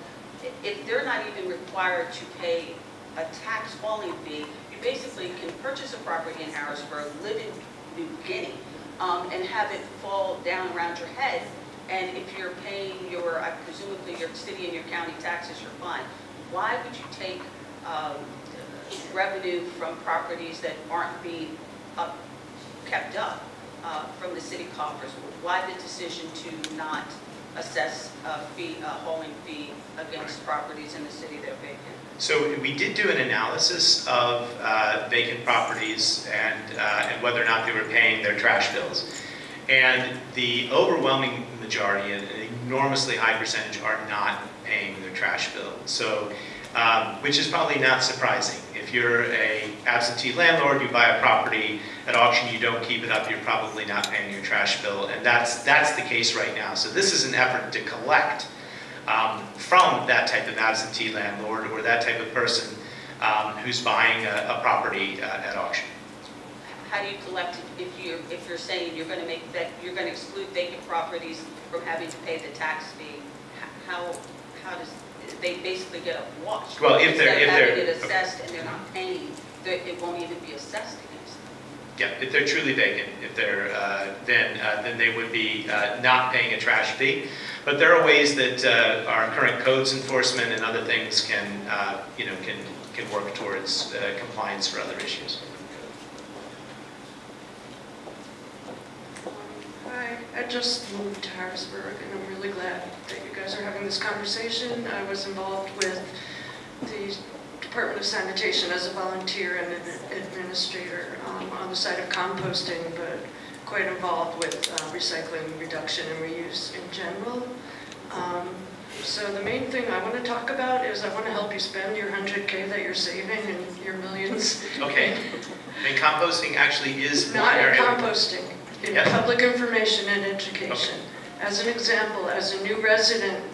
If they're not even required to pay a tax hauling fee, you basically can purchase a property in Harrisburg, live in New Guinea, and have it fall down around your head. And if you're paying your, presumably your city and your county taxes, you're fine. Why would you take revenue from properties that aren't being kept up from the city coffers? Why the decision to not assess a hauling fee against properties in the city that are vacant? So we did do an analysis of vacant properties and whether or not they were paying their trash bills. And the overwhelming majority, an enormously high percentage, are not paying their trash bill. So, which is probably not surprising. If you're an absentee landlord, you buy a property at auction, you don't keep it up, you're probably not paying your trash bill. And that's the case right now. So this is an effort to collect from that type of absentee landlord or that type of person who's buying a property at auction. How do you collect it if you're saying you're going to exclude vacant properties from having to pay the tax fee? How does they basically get a wash? Well, if they're having it assessed and they're not paying, it won't even be assessed against them. Yeah, if they're truly vacant, if they're then they would be not paying a trash fee. But there are ways that our current codes enforcement and other things can can work towards compliance for other issues. Hi, I just moved to Harrisburg, and I'm really glad that you guys are having this conversation. I was involved with the Department of Sanitation as a volunteer and an administrator on the side of composting, but quite involved with recycling, reduction, and reuse in general. So the main thing I want to talk about is I want to help you spend your 100K that you're saving and your millions. Okay. And composting actually is not one area. Composting. In public information and education. Okay. As an example, as a new resident,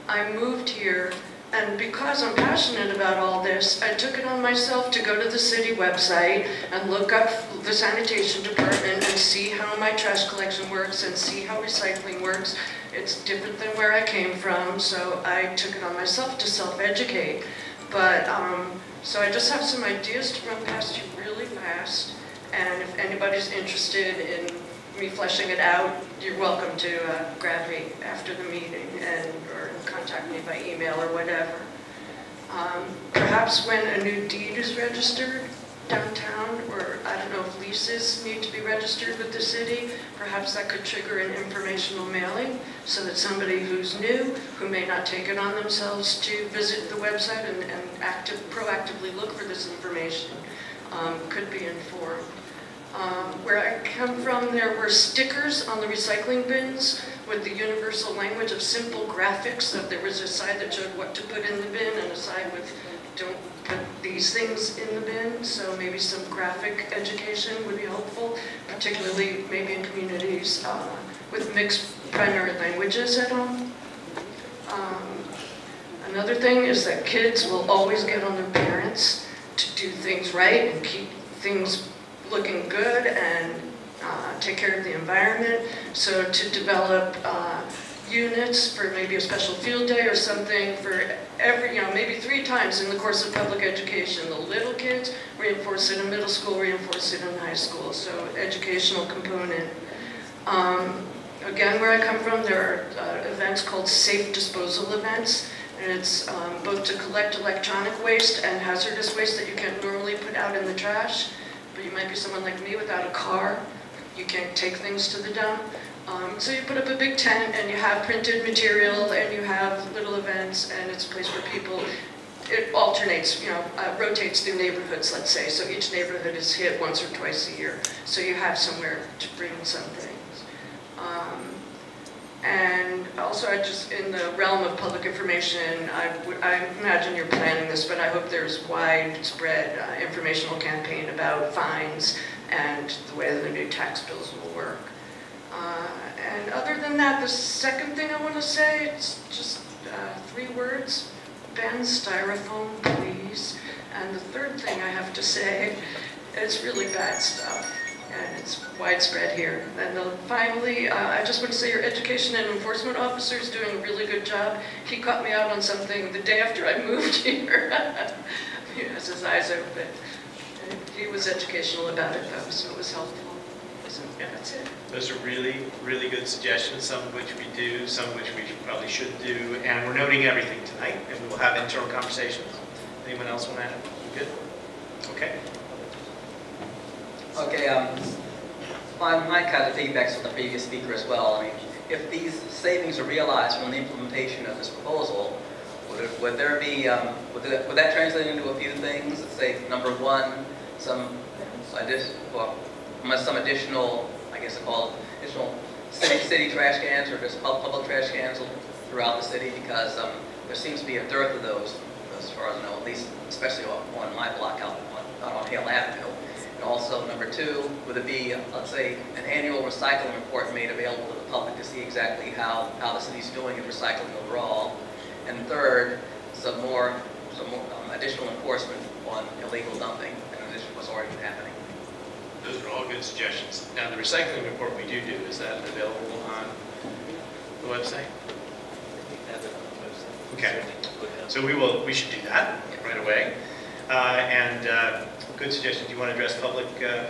I moved here, and because I'm passionate about all this, I took it on myself to go to the city website and look up the sanitation department and see how my trash collection works and see how recycling works. It's different than where I came from, so I took it on myself to self-educate. But, so I just have some ideas to run past you really fast, and if anybody's interested in me fleshing it out, you're welcome to grab me after the meeting or contact me by email or whatever. Perhaps when a new deed is registered downtown, or I don't know if leases need to be registered with the city, perhaps that could trigger an informational mailing so that somebody who's new, who may not take it on themselves to visit the website and proactively look for this information, could be informed. Where I come from, there were stickers on the recycling bins with the universal language of simple graphics. So there was a side that showed what to put in the bin and a side with don't put these things in the bin. So maybe some graphic education would be helpful, particularly maybe in communities with mixed primary languages at home. Another thing is that kids will always get on their parents to do things right and keep things looking good and take care of the environment. So to develop units for maybe a special field day or something for every, maybe 3 times in the course of public education. The little kids reinforce it in middle school, reinforce it in high school. So educational component. Again, where I come from, there are events called safe disposal events. And it's both to collect electronic waste and hazardous waste that you can't normally put out in the trash. But you might be someone like me without a car. You can't take things to the dump. So you put up a big tent and you have printed material and you have little events and it's a place where people, it alternates, rotates through neighborhoods, let's say. So each neighborhood is hit once or twice a year. So you have somewhere to bring some things. And also, in the realm of public information, I imagine you're planning this, but I hope there's widespread informational campaign about fines and the way the new tax bills will work. And other than that, the second thing I want to say, it's just 3 words: ban styrofoam, please. And the third thing I have to say, it's really bad stuff. And it's widespread here. And finally, I just want to say your education and enforcement officer is doing a really good job. He caught me out on something the day after I moved here. He has his eyes open. He was educational about it though, so it was helpful. So Yeah. that's it. Those are really, really good suggestions, some of which we do, some of which we probably should do, and we're noting everything tonight, and we will have internal conversations. Anyone else want to add? Good? Okay. Okay, my kind of feedback's on the previous speaker as well. I mean, if these savings are realized from the implementation of this proposal, would there be, would that translate into a few things? Let's say, number one, some additional, I guess I call it, additional city trash cans or just public trash cans throughout the city, because there seems to be a dearth of those, as far as I know, at least, especially on my block out on Hale Avenue. And also, number two, would it be, let's say, an annual recycling report made available to the public to see exactly how the city's doing in recycling overall? And third, some more additional enforcement on illegal dumping, in addition to what's already been happening. Those are all good suggestions. Now, the recycling report we do, is that available on the website? Okay. So we should do that right away. Good suggestion. Do you want to address public? Yeah.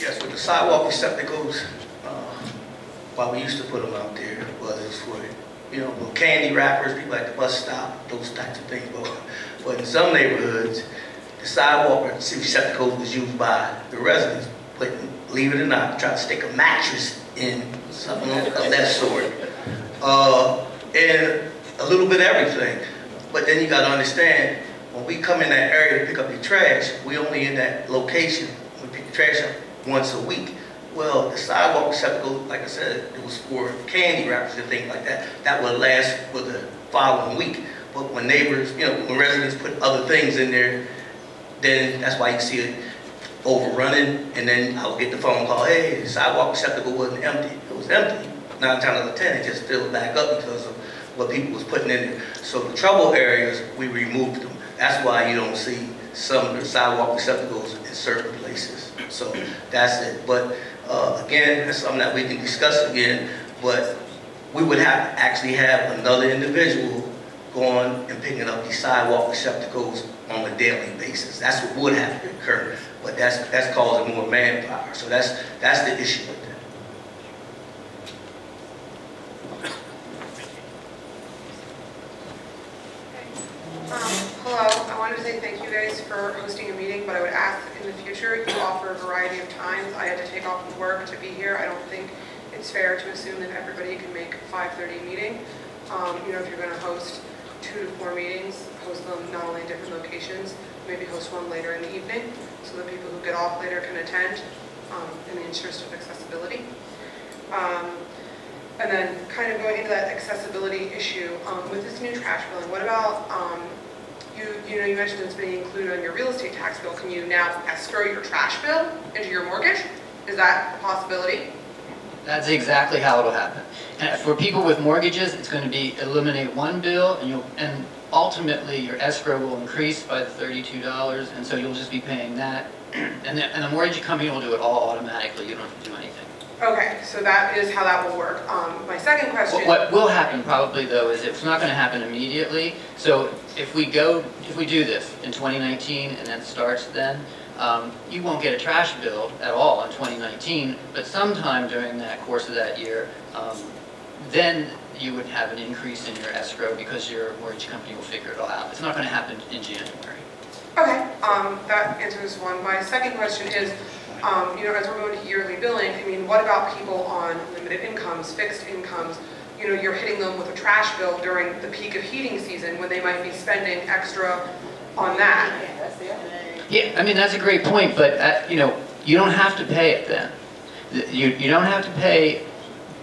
Yes, with the sidewalk receptacles, while we used to put them out there, whether it's for, little candy wrappers, people at the bus stop, those types of things. But in some neighborhoods, the sidewalk receptacles was used by the residents, but believe it or not, try to stick a mattress in something of that sort. And a little bit of everything. But then you got to understand, when we come in that area to pick up your trash, we only in that location. We pick the trash up once a week. Well, the sidewalk receptacle, like I said, it was for candy wrappers and things like that. That would last for the following week. But when neighbors, when residents put other things in there, then that's why you see it overrunning. And then I would get the phone call, hey, the sidewalk receptacle wasn't empty. It was empty. 9 times out of 10, it just filled back up because of what people was putting in there. So the trouble areas, we removed them. That's why you don't see some of the sidewalk receptacles in certain places. So that's it. But again, that's something that we can discuss again. But we would have to actually have another individual going and picking up these sidewalk receptacles on a daily basis. That's what would have to occur. But that's causing more manpower. So that's the issue with that. Hello, I wanted to say thank you guys for hosting a meeting, but I would ask in the future you offer a variety of times. I had to take off from work to be here. I don't think it's fair to assume that everybody can make a 5:30 meeting. If you're going to host 2 to 4 meetings, host them not only in different locations, maybe host one later in the evening so that people who get off later can attend in the interest of accessibility. And then kind of going into that accessibility issue, with this new trash billing, what about, you mentioned it's being included on your real estate tax bill. Can you now escrow your trash bill into your mortgage? Is that a possibility? That's exactly how it'll happen. And for people with mortgages, it's going to be eliminate one bill, and ultimately your escrow will increase by the $32, and so you'll just be paying that. And the mortgage company will do it all automatically. You don't have to do anything. Okay, so that is how that will work. My second question... What will happen probably though is it's not going to happen immediately. So if we do this in 2019 and then starts then, you won't get a trash bill at all in 2019, but sometime during that course of that year, then you would have an increase in your escrow because your mortgage company will figure it all out. It's not going to happen in January. Okay, that answers one. My second question is, as we're going to yearly billing, what about people on limited incomes, fixed incomes? You're hitting them with a trash bill during the peak of heating season when they might be spending extra on that. Yeah, that's a great point, but you don't have to pay it then. You don't have to pay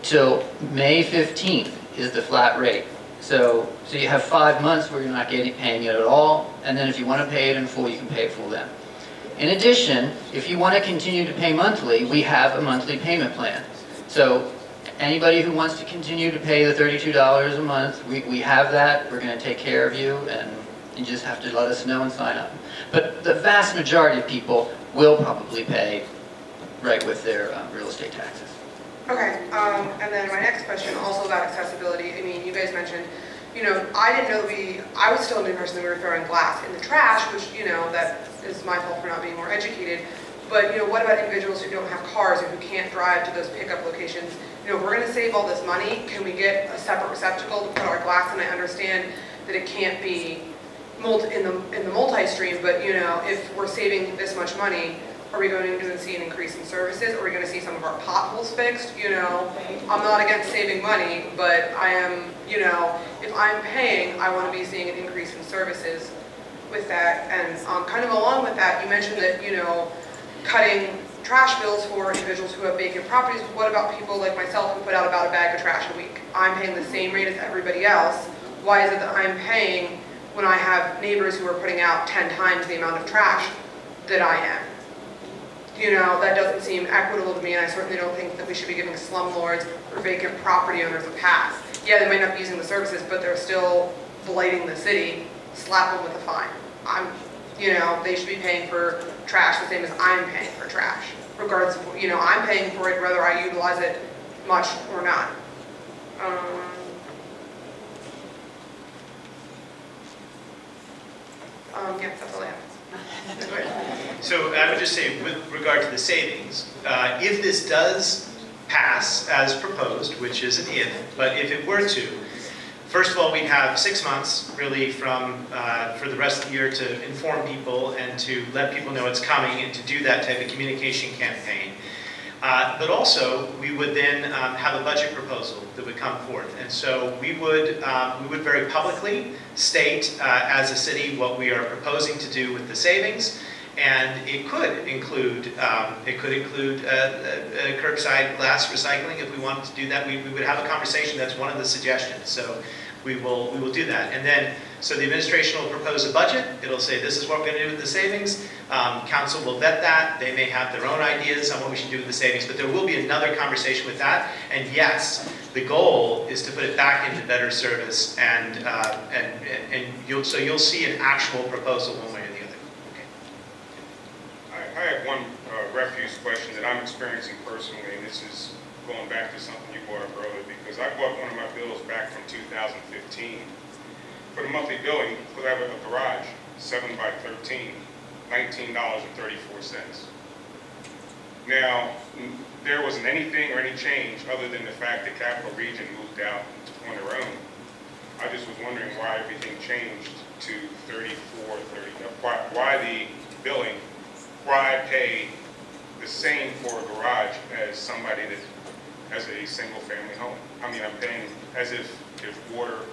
till May 15th is the flat rate. So you have 5 months where you're not paying it at all, and then if you want to pay it in full, you can pay it full then. In addition, if you want to continue to pay monthly, we have a monthly payment plan. So anybody who wants to continue to pay the $32 a month, we have that. We're going to take care of you, and you just have to let us know and sign up. But the vast majority of people will probably pay right with their real estate taxes. Okay, and then my next question, also about accessibility. You guys mentioned you know, I didn't know I was still a new person that we were throwing glass in the trash, which, you know, that is my fault for not being more educated. But, you know, what about individuals who don't have cars or who can't drive to those pickup locations? You know, if we're going to save all this money, can we get a separate receptacle to put our glass in? I understand that it can't be in the multi-stream, but, you know, if we're saving this much money, are we going to see an increase in services? Are we going to see some of our potholes fixed? You know, I'm not against saving money, but I am, you know, if I'm paying, I want to be seeing an increase in services with that. And kind of along with that, you mentioned that, you know, cutting trash bills for individuals who have vacant properties. What about people like myself who put out about a bag of trash a week? I'm paying the same rate as everybody else. Why is it that I'm paying when I have neighbors who are putting out 10 times the amount of trash that I am? You know, that doesn't seem equitable to me, and I certainly don't think that we should be giving slumlords or vacant property owners a pass. Yeah, they might not be using the services, but they're still blighting the city. Slap them with a fine. You know, they should be paying for trash the same as I'm paying for trash. Regardless of, you know, I'm paying for it whether I utilize it much or not. Yeah, that's all I have. So I would just say, with regard to the savings, if this does pass as proposed, which is an if, but if it were to, first of all, we'd have 6 months really from for the rest of the year to inform people and to let people know it's coming and to do that type of communication campaign. But also, we would then have a budget proposal that would come forth. And so we would very publicly state as a city what we are proposing to do with the savings. And it could include curbside glass recycling if we wanted to do that. We would have a conversation. That's one of the suggestions. So we will do that. And then, so the administration will propose a budget. It'll say this is what we're going to do with the savings. Council will vet that. They may have their own ideas on what we should do with the savings, but there will be another conversation with that. And yes, the goal is to put it back into better service, and you'll see an actual proposal one way or the other. I have one refuse question that I'm experiencing personally, and this is going back to something you brought up earlier, because I bought one of my bills back from 2015 for the monthly billing, because I have a garage, 7 by 13, $19.34. Now, there wasn't anything or any change other than the fact that Capital Region moved out on their own. I just was wondering why everything changed to $34.30. Why the billing? Why I pay the same for a garage as somebody that has a single-family home? I mean, I'm paying as if there's water,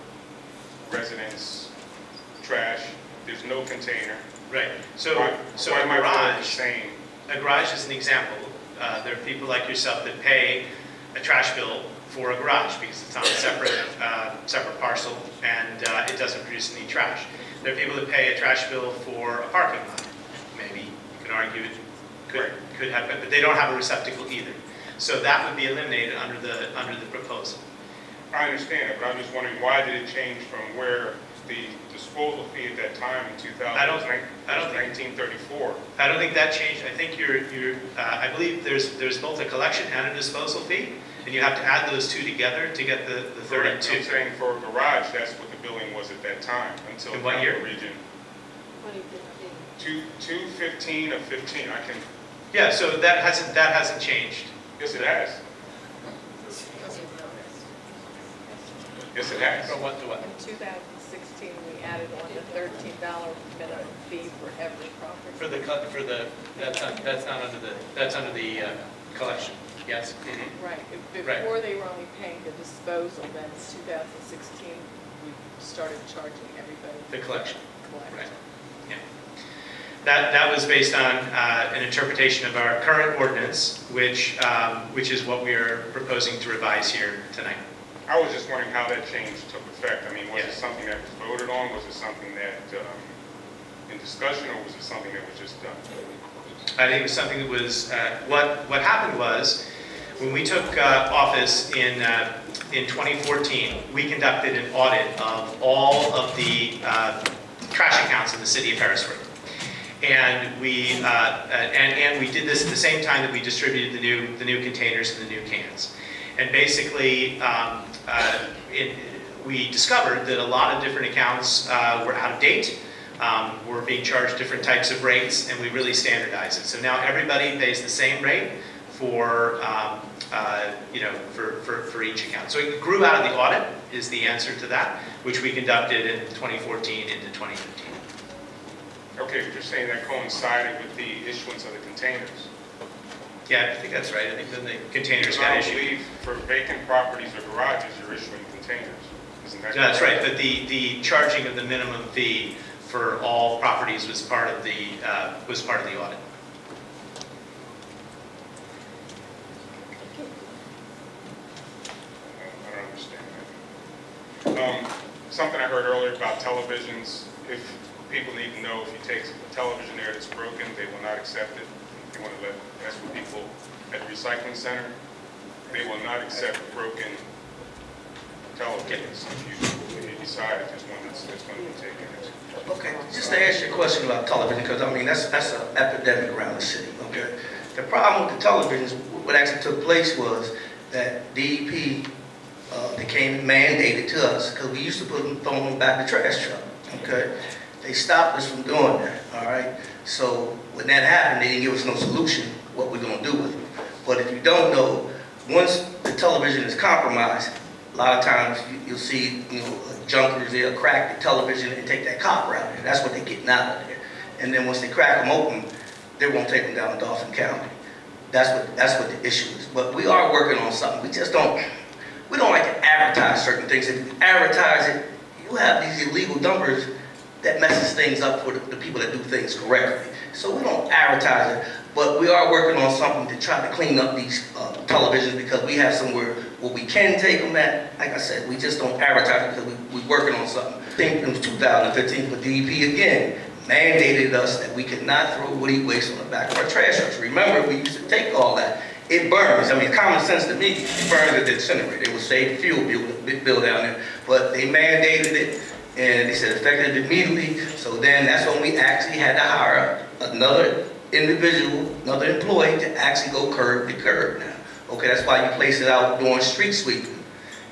residence, trash. There's no container. Right. So why a garage. A garage is an example. There are people like yourself that pay a trash bill for a garage because it's on a separate parcel and it doesn't produce any trash. There are people that pay a trash bill for a parking lot. Maybe you could argue it could have, but they don't have a receptacle either. So that would be eliminated under the proposal. I understand it, but I'm just wondering why did it change from where the disposal fee at that time in 1934? I don't think that changed. I think I believe there's both a collection and a disposal fee, and you have to add those two together to get the 32. I'm saying for a garage, that's what the billing was at that time until in what year? Region. 2015 or 15. I can. Yeah. So that hasn't changed. Yes, it has. Yes, it has. From what to what? In 2016, we added on the $13 minimum fee for every property. That's under the collection. Yes. Mm-hmm. Right. Before they were only paying the disposal, then in 2016 we started charging everybody the collection. Right. Yeah. That was based on an interpretation of our current ordinance, which is what we are proposing to revise here tonight. I was just wondering how that change took effect. I mean, was it something that was voted on? Was it something that in discussion, or was it something that was just done? I think it was something that was, what happened was, when we took office in 2014, we conducted an audit of all of the trash accounts in the city of Harrisburg. And we did this at the same time that we distributed the new containers and the new cans. And basically, we discovered that a lot of different accounts were out of date, were being charged different types of rates, and we really standardized it. So now everybody pays the same rate for, for each account. So it grew out of the audit is the answer to that, which we conducted in 2014 into 2015. Okay, but you're saying that coincided with the issuance of the containers. Yeah, I think that's right. I think then the containers got issued. I believe for vacant properties or garages, you're issuing containers. Isn't that That's right, but the charging of the minimum fee for all properties was part of the audit. I don't understand that. Something I heard earlier about televisions, if people need to know if you take a television there that's broken, they will not accept it. They want to that's what people at the recycling center, they will not accept broken televisions if you decide if there's one that's going to be taken. Okay, just to ask you a question about television, because I mean that's an epidemic around the city. Okay, the problem with the televisions, what actually took place was that DEP they came and mandated to us because we used to throw them back in the trash truck. Okay, they stopped us from doing that. All right, so when that happened, they didn't give us no solution what we're going to do with them. But if you don't know, once the television is compromised, a lot of times you'll see, junkers, they'll crack the television and take that copper out of there. That's what they're getting out of there. And then once they crack them open, they won't take them down to Dauphin County. That's what the issue is. But we are working on something. We don't like to advertise certain things. If you advertise it, you have these illegal dumpers that messes things up for the people that do things correctly. So we don't advertise it, but we are working on something to try to clean up these televisions because we have somewhere where we can take them at. Like I said, we just don't advertise it because we're working on something. I think it was 2015, but DEP again mandated us that we could not throw woody waste on the back of our trash trucks. Remember, we used to take all that. It burns. I mean, common sense to me, it burns at the incinerator. It will save fuel bill down there. But they mandated it, and they said effective immediately. So then that's when we actually had to hire another individual, another employee to actually go curb to curb now. Okay, that's why you place it out doing street sweeping.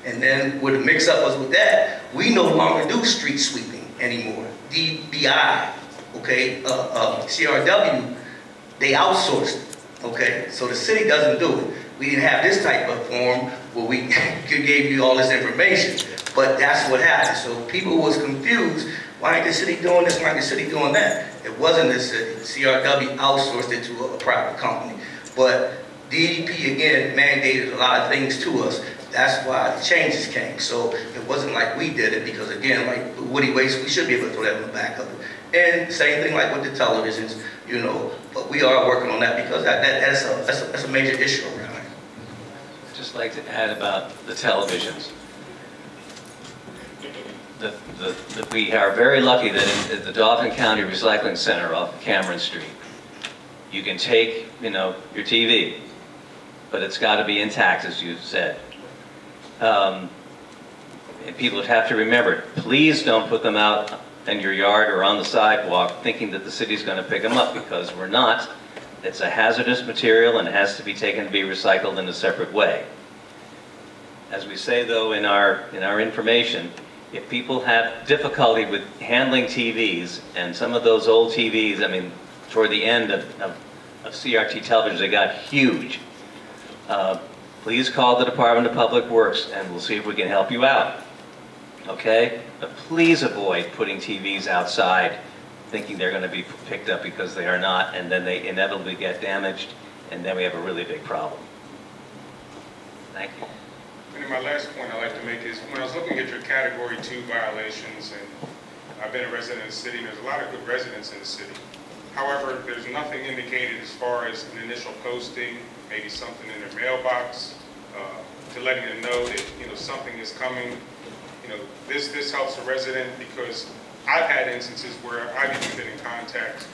And then where the mix up was with that, we no longer do street sweeping anymore. DBI, okay, CRW, they outsourced it. Okay, so the city doesn't do it. We didn't have this type of form where we gave you all this information, but that's what happened. So people was confused. Why ain't the city doing this? Why ain't the city doing that? It wasn't the city. CRW outsourced it to a private company. But DEP, again, mandated a lot of things to us. That's why the changes came. So it wasn't like we did it because, again, like woody waste, we should be able to throw that in the back of it. And same thing like with the televisions, but we are working on that because that's a major issue around here. I'd just like to add about the televisions. We are very lucky that at the Dauphin County Recycling Center off of Cameron Street, you can take, your TV, but it's got to be intact, as you said. And people have to remember, please don't put them out in your yard or on the sidewalk thinking that the city's going to pick them up, because we're not. It's a hazardous material and it has to be taken to be recycled in a separate way. As we say, though, in our information, if people have difficulty with handling TVs, and some of those old TVs, I mean, toward the end of CRT televisions, they got huge. Please call the Department of Public Works and we'll see if we can help you out. Okay? But please avoid putting TVs outside thinking they're going to be picked up, because they are not, and then they inevitably get damaged, and then we have a really big problem. Thank you. And then my last point I'd like to make is, when I was looking at your Category 2 violations, and I've been a resident of the city, there's a lot of good residents in the city. However, there's nothing indicated as far as an initial posting, maybe something in their mailbox, to letting them know that something is coming. This helps a resident, because I've had instances where I've even been in contact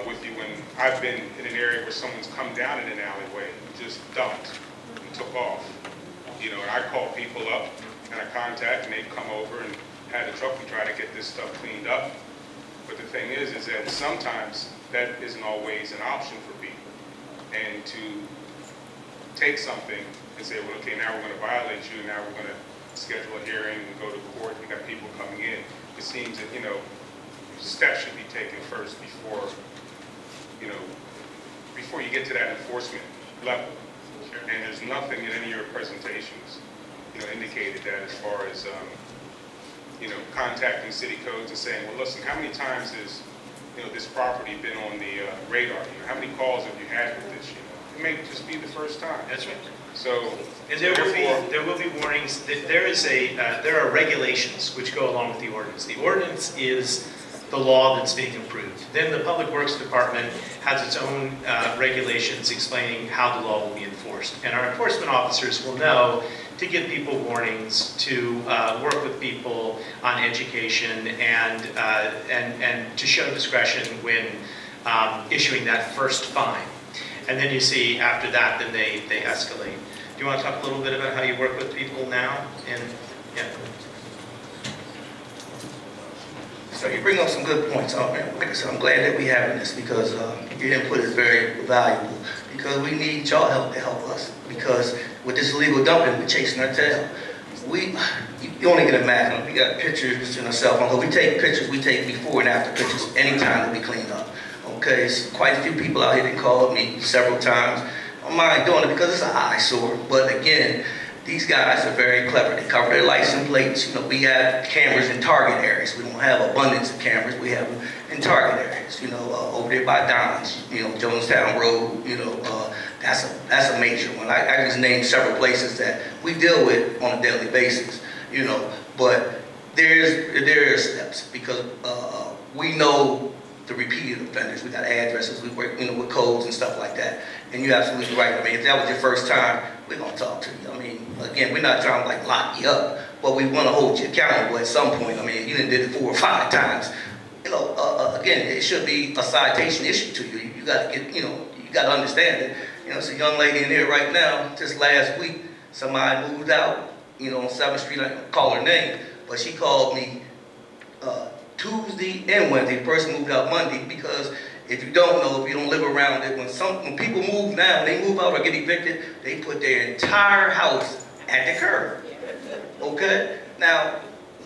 with you when I've been in an area where someone's come down in an alleyway and just dumped and took off. And I call people up and I contact, and they've come over and had the truck and try to get this stuff cleaned up. But the thing is that sometimes that isn't always an option for people. And to take something and say, well, okay, now we're going to violate you, now we're going to schedule a hearing, and go to court, you got people coming in. It seems that, you know, steps should be taken first before, you know, before you get to that enforcement level. And there's nothing in any of your presentations, you know, indicated that as far as, you know, contacting city codes and saying, well, listen, how many times has, you know, this property been on the radar? You know, how many calls have you had with this? You know, it may just be the first time. That's right. So, and there will be warnings. There are regulations which go along with the ordinance. The ordinance is the law that's being approved. Then the Public Works Department has its own regulations explaining how the law will be enforced. And our enforcement officers will know to give people warnings, to work with people on education, and to show discretion when issuing that first fine. And then you see after that, then they escalate. Do you want to talk a little bit about how you work with people now? And yeah. So you bring up some good points. Like I said, I'm glad that we're having this because your input is very valuable. Because we need y'all help to help us. Because with this illegal dumping, we're chasing our tail. You only get it mad. We got pictures in our cell phone. We take pictures. We take before and after pictures anytime that we clean up. Okay, it's quite a few people out here that called me several times. I don't mind doing it because it's an eyesore. But again, these guys are very clever. They cover their license plates. You know, we have cameras in target areas. We don't have abundance of cameras. We have them in target areas. You know, over there by Don's, you know, Jonestown Road. You know, that's a major one. I just named several places that we deal with on a daily basis. You know, but there's steps because we know the repeated offenders. We got addresses. We work, you know, with codes and stuff like that. And you're absolutely right. I mean, if that was your first time, we're gonna talk to you. I mean, again, we're not trying to like lock you up, but we want to hold you accountable at some point. I mean, you done did it 4 or 5 times. You know, again, it should be a citation issue to you. You got to get, you know, you got to understand it. You know, there's a young lady in here right now. Just last week, somebody moved out. You know, on 7th Street. I don't call her name, but she called me Tuesday and Wednesday. The person moved out Monday because if you don't know, if you don't live around it, when people move now, they move out or get evicted, they put their entire house at the curb. Okay? Now,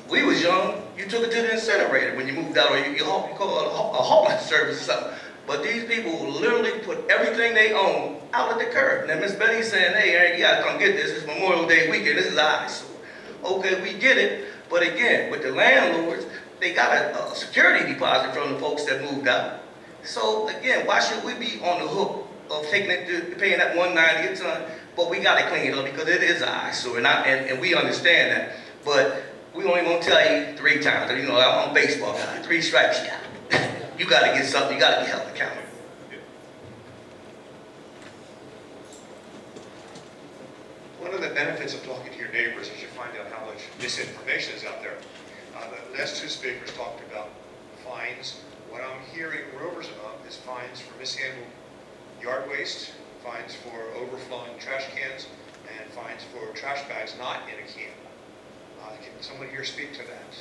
we was young, you took it to the incinerator when you moved out, or you call it a hauling service or something. But these people literally put everything they own out at the curb. Now, Miss Betty's saying, hey, Eric, you gotta come get this. It's Memorial Day weekend. This is an eyesore. Okay, we get it. But again, with the landlords, they got a security deposit from the folks that moved out. So again, why should we be on the hook of taking it, paying that $190 a ton? But we got to clean it up because it is an eyesore, and we understand that. But we only gonna tell you 3 times. You know, I'm a baseball guy. 3 strikes, you got it. You got to get something. You got to be held accountable. One of the benefits of talking to your neighbors is you find out how much misinformation is out there. The last 2 speakers talked about fines. What I'm hearing rumors about is fines for mishandled yard waste, fines for overflowing trash cans, and fines for trash bags not in a can. Can someone here speak to that?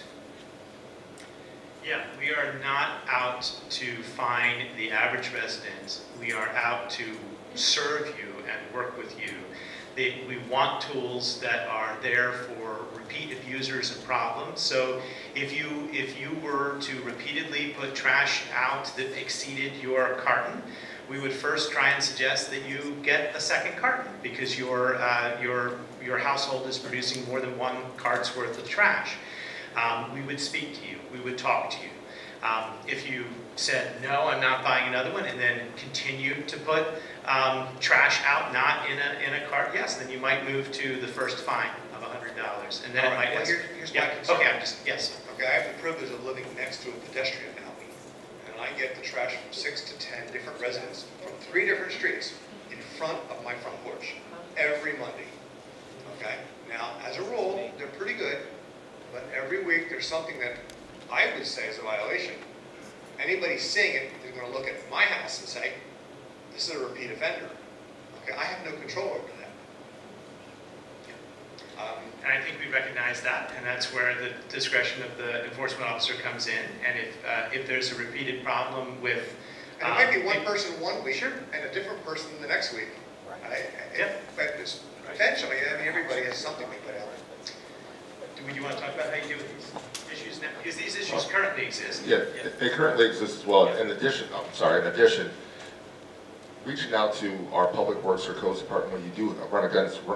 Yeah, we are not out to fine the average resident. We are out to serve you and work with you. We want tools that are there for repeat abusers and problems. So if you were to repeatedly put trash out that exceeded your carton, we would first try and suggest that you get a second carton because your household is producing more than 1 cart's worth of trash. We would speak to you. We would talk to you. If you said, no, I'm not buying another one, and then continue to put trash out not in a cart, yes, then you might move to the first fine of $100. And then it might... Well, here's my concern. Okay, yes. Okay, I have the privilege of living next to a pedestrian alley, and I get the trash from 6 to 10 different residents from 3 different streets in front of my front porch every Monday. Okay? Now, as a rule, they're pretty good, but every week there's something that I would say is a violation. Anybody seeing it is going to look at my house and say, this is a repeat offender. Okay, I have no control over that. And I think we recognize that, and that's where the discretion of the enforcement officer comes in. And if there's a repeated problem with... And it might be one person one week, sure, and a different person the next week. Right. But potentially, I mean, everybody has something they put out. Do you want to talk about how you deal with these issues now? Because these issues currently exist. Yeah, they currently exist as well. In addition, reaching out to our Public Works or Codes Department when you do run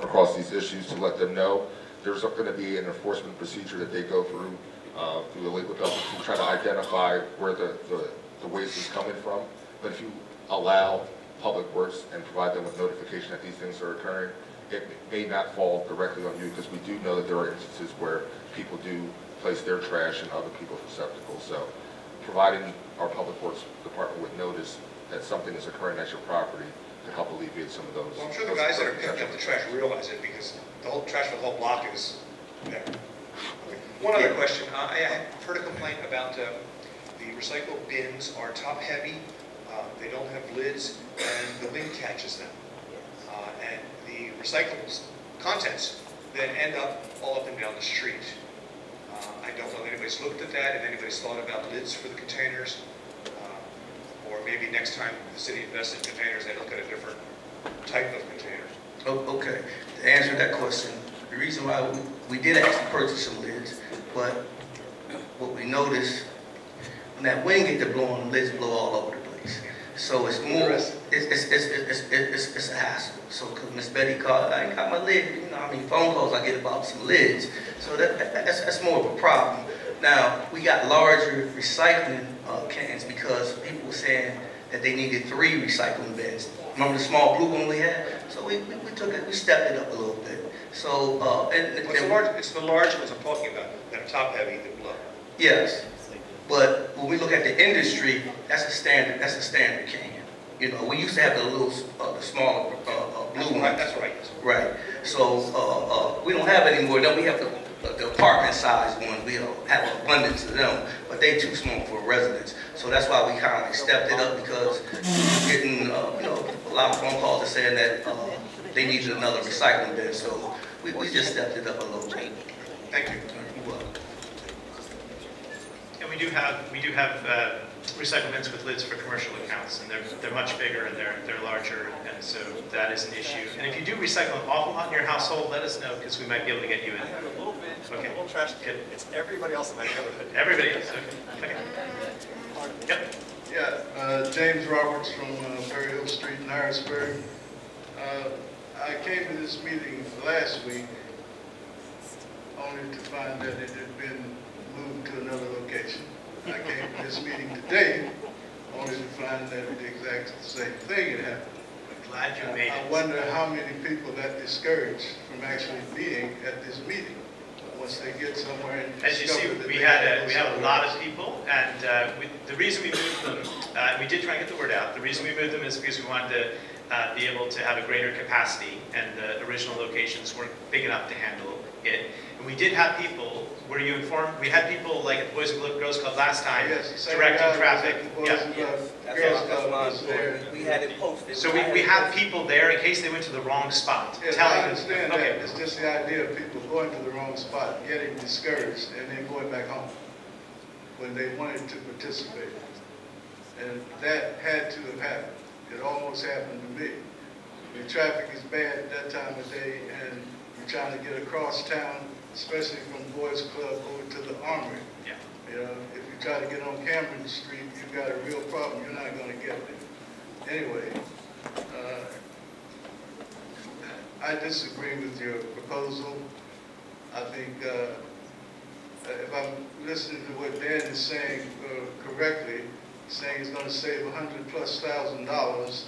across these issues to let them know there's going to be an enforcement procedure that they go through the legal document to try to identify where the waste is coming from. But if you allow Public Works and provide them with notification that these things are occurring, it may not fall directly on you, because we do know that there are instances where people do place their trash in other people's receptacles. So providing our Public Works Department with notice that something is occurring at your property to help alleviate some of those. Well, I'm sure the guys that are picking up the trash realize it, because the whole trash for the whole block is there. Okay. One other question. I have heard a complaint about the recycle bins are top heavy, they don't have lids, and the wind catches them. And the recyclables contents then end up all up and down the street. I don't know if anybody's looked at that, if anybody's thought about lids for the containers. Or maybe next time the city invests in containers, they look at a different type of container. Oh, okay. To answer that question, the reason why we did actually purchase some lids, but what we noticed, when that wind gets to blowing, the lids blow all over the place. So it's more, it's a hassle. So, because Miss Betty called, I ain't got my lid, you know how many phone calls I get about some lids. So that's more of a problem. Now, we got larger recycling cans because people were saying that they needed 3 recycling bins. Remember the small blue one we had? So we took it, we stepped it up a little bit. So, it's the large ones I'm talking about that are top heavy that blow. Yes, but when we look at the industry, that's a standard can. You know, we used to have the little, the smaller blue ones. That's right. Right. So we don't have any more. Then we have the apartment-sized ones. We don't have an abundance of them, but they too small for residents. So that's why we kind of stepped it up, because we're getting you know, a lot of phone calls are saying that they needed another recycling bin. So we just stepped it up a little bit. Thank you. You're welcome. And we do have recycle bins with lids for commercial accounts, and they're much bigger and they're larger, and so that is an issue. And if you do recycle an awful lot in your household, let us know, because we might be able to get you in. I have a little bin, okay. A little trash can. It's everybody else in my neighborhood. Everybody else, okay. Yep. Yeah, James Roberts from Berry Hill Street in Harrisburg. I came to this meeting last week only to find that it had been moved to another location. I came to this meeting today only to find that the exact same thing had happened. I'm glad you made it. I wonder how many people got discouraged from actually being at this meeting once they get somewhere and as you see, we have a lot of people, and the reason we moved them, we did try and get the word out. The reason we moved them is because we wanted to be able to have a greater capacity, and the original locations weren't big enough to handle it. And we did have people, were you informed? We had people like at the Boys and Girls Club last time, yes, directing traffic. We had it posted. So we have people there in case they went to the wrong spot. Yes, I understand that. It's just the idea of people going to the wrong spot, getting discouraged, and then going back home when they wanted to participate. And that had to have happened. It almost happened to me. The traffic is bad at that time of day, and you're trying to get across town, especially from Boys Club over to the Armory. Yeah. You know, if you try to get on Cameron Street, you've got a real problem. You're not going to get there. Anyway, I disagree with your proposal. I think if I'm listening to what Dan is saying correctly, saying he's going to save $100,000+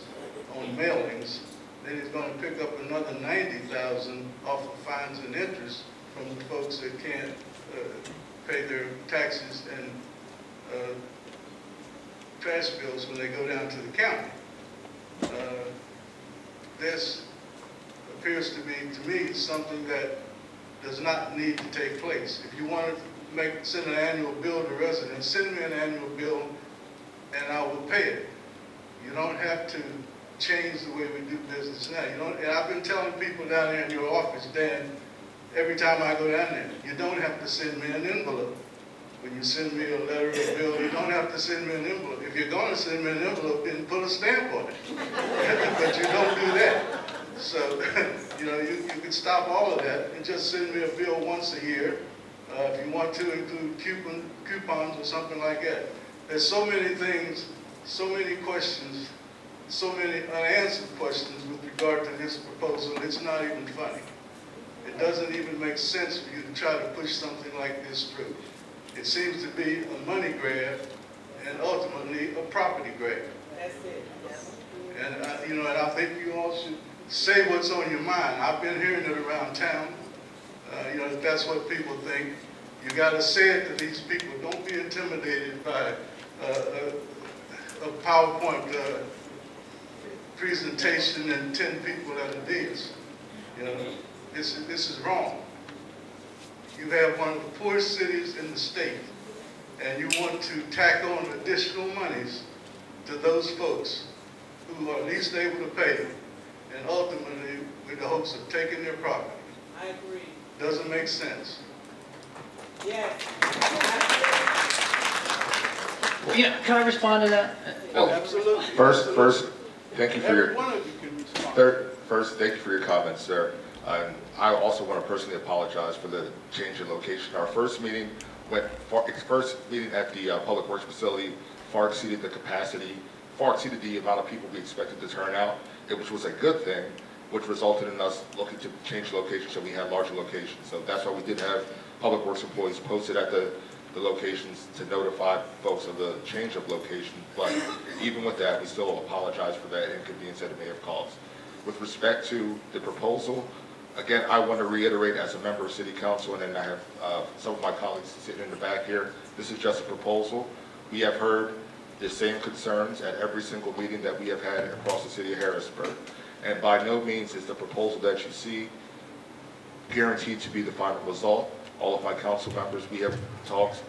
on mailings, then he's going to pick up another $90,000 off of fines and interest from the folks that can't pay their taxes and trash bills when they go down to the county. This appears to me, something that does not need to take place. If you want to send an annual bill to residents, send me an annual bill and I will pay it. You don't have to change the way we do business now. You don't, and I've been telling people down there in your office, Dan, every time I go down there, you don't have to send me an envelope. When you send me a letter or a bill, you don't have to send me an envelope. If you're going to send me an envelope, then put a stamp on it. But you don't do that. So, you know, you could stop all of that and just send me a bill once a year, If you want to include coupons or something like that. There's so many things, so many questions, so many unanswered questions with regard to this proposal, it's not even funny. It doesn't even make sense for you to try to push something like this through. It seems to be a money grab and ultimately a property grab. That's it. And and I think you all should say what's on your mind. I've been hearing it around town. That's what people think. You got to say it to these people. Don't be intimidated by a PowerPoint presentation and 10 people at a dais. This is wrong. You have one of the poorest cities in the state, and you want to tack on additional monies to those folks who are least able to pay, and ultimately with the hopes of taking their property. I agree. Doesn't make sense. Yes. Can I respond to that? Absolutely. First, thank you for your. Every one of you can respond. First, thank you for your comments, sir. I also want to personally apologize for the change in location. Our first meeting at the Public Works facility far exceeded the capacity, far exceeded the amount of people we expected to turn out, which was a good thing, which resulted in us looking to change locations so we had larger locations. So that's why we did have Public Works employees posted at the locations to notify folks of the change of location. But even with that, we still apologize for that inconvenience that it may have caused. With respect to the proposal, again, I want to reiterate as a member of City Council, and then I have some of my colleagues sitting in the back here, this is just a proposal. We have heard the same concerns at every single meeting that we have had across the city of Harrisburg. And by no means is the proposal that you see guaranteed to be the final result. All of my council members, we have talked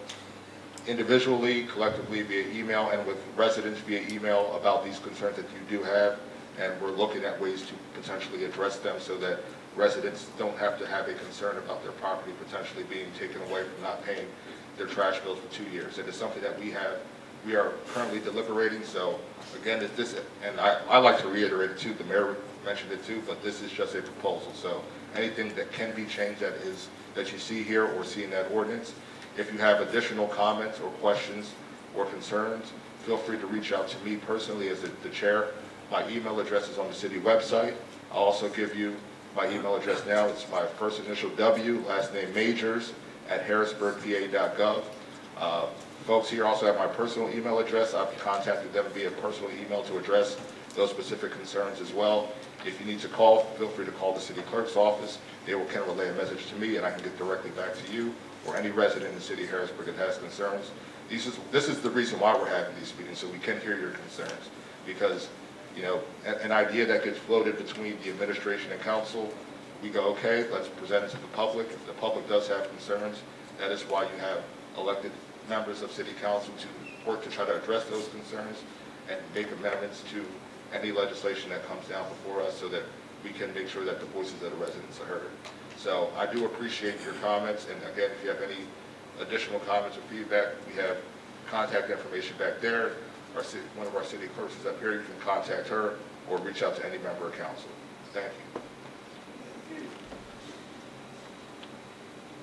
individually, collectively via email, and with residents via email about these concerns that you do have, and we're looking at ways to potentially address them so that residents don't have to have a concern about their property potentially being taken away from not paying their trash bills for 2 years. It is something that we are currently deliberating. So again, and I like to reiterate it too, the mayor mentioned it too, but this is just a proposal. So anything that can be changed that you see here or see in that ordinance, if you have additional comments or questions or concerns, feel free to reach out to me personally as the chair. My email address is on the city website. I'll also give you my email address now. It's my first initial W, last name Majors, @harrisburgpa.gov. Folks here also have my personal email address. I've contacted them via personal email to address those specific concerns as well. If you need to call, feel free to call the city clerk's office. They can relay a message to me, and I can get directly back to you or any resident in the city of Harrisburg that has concerns. This is the reason why we're having these meetings, so we can hear your concerns. Because, an idea that gets floated between the administration and council, we go, okay, let's present it to the public. If the public does have concerns, that is why you have elected members of city council to work to try to address those concerns and make amendments to any legislation that comes down before us so that we can make sure that the voices of the residents are heard. So I do appreciate your comments, and again, if you have any additional comments or feedback, we have contact information back there. One of our city clerks is up here. You can contact her or reach out to any member of council. Thank you.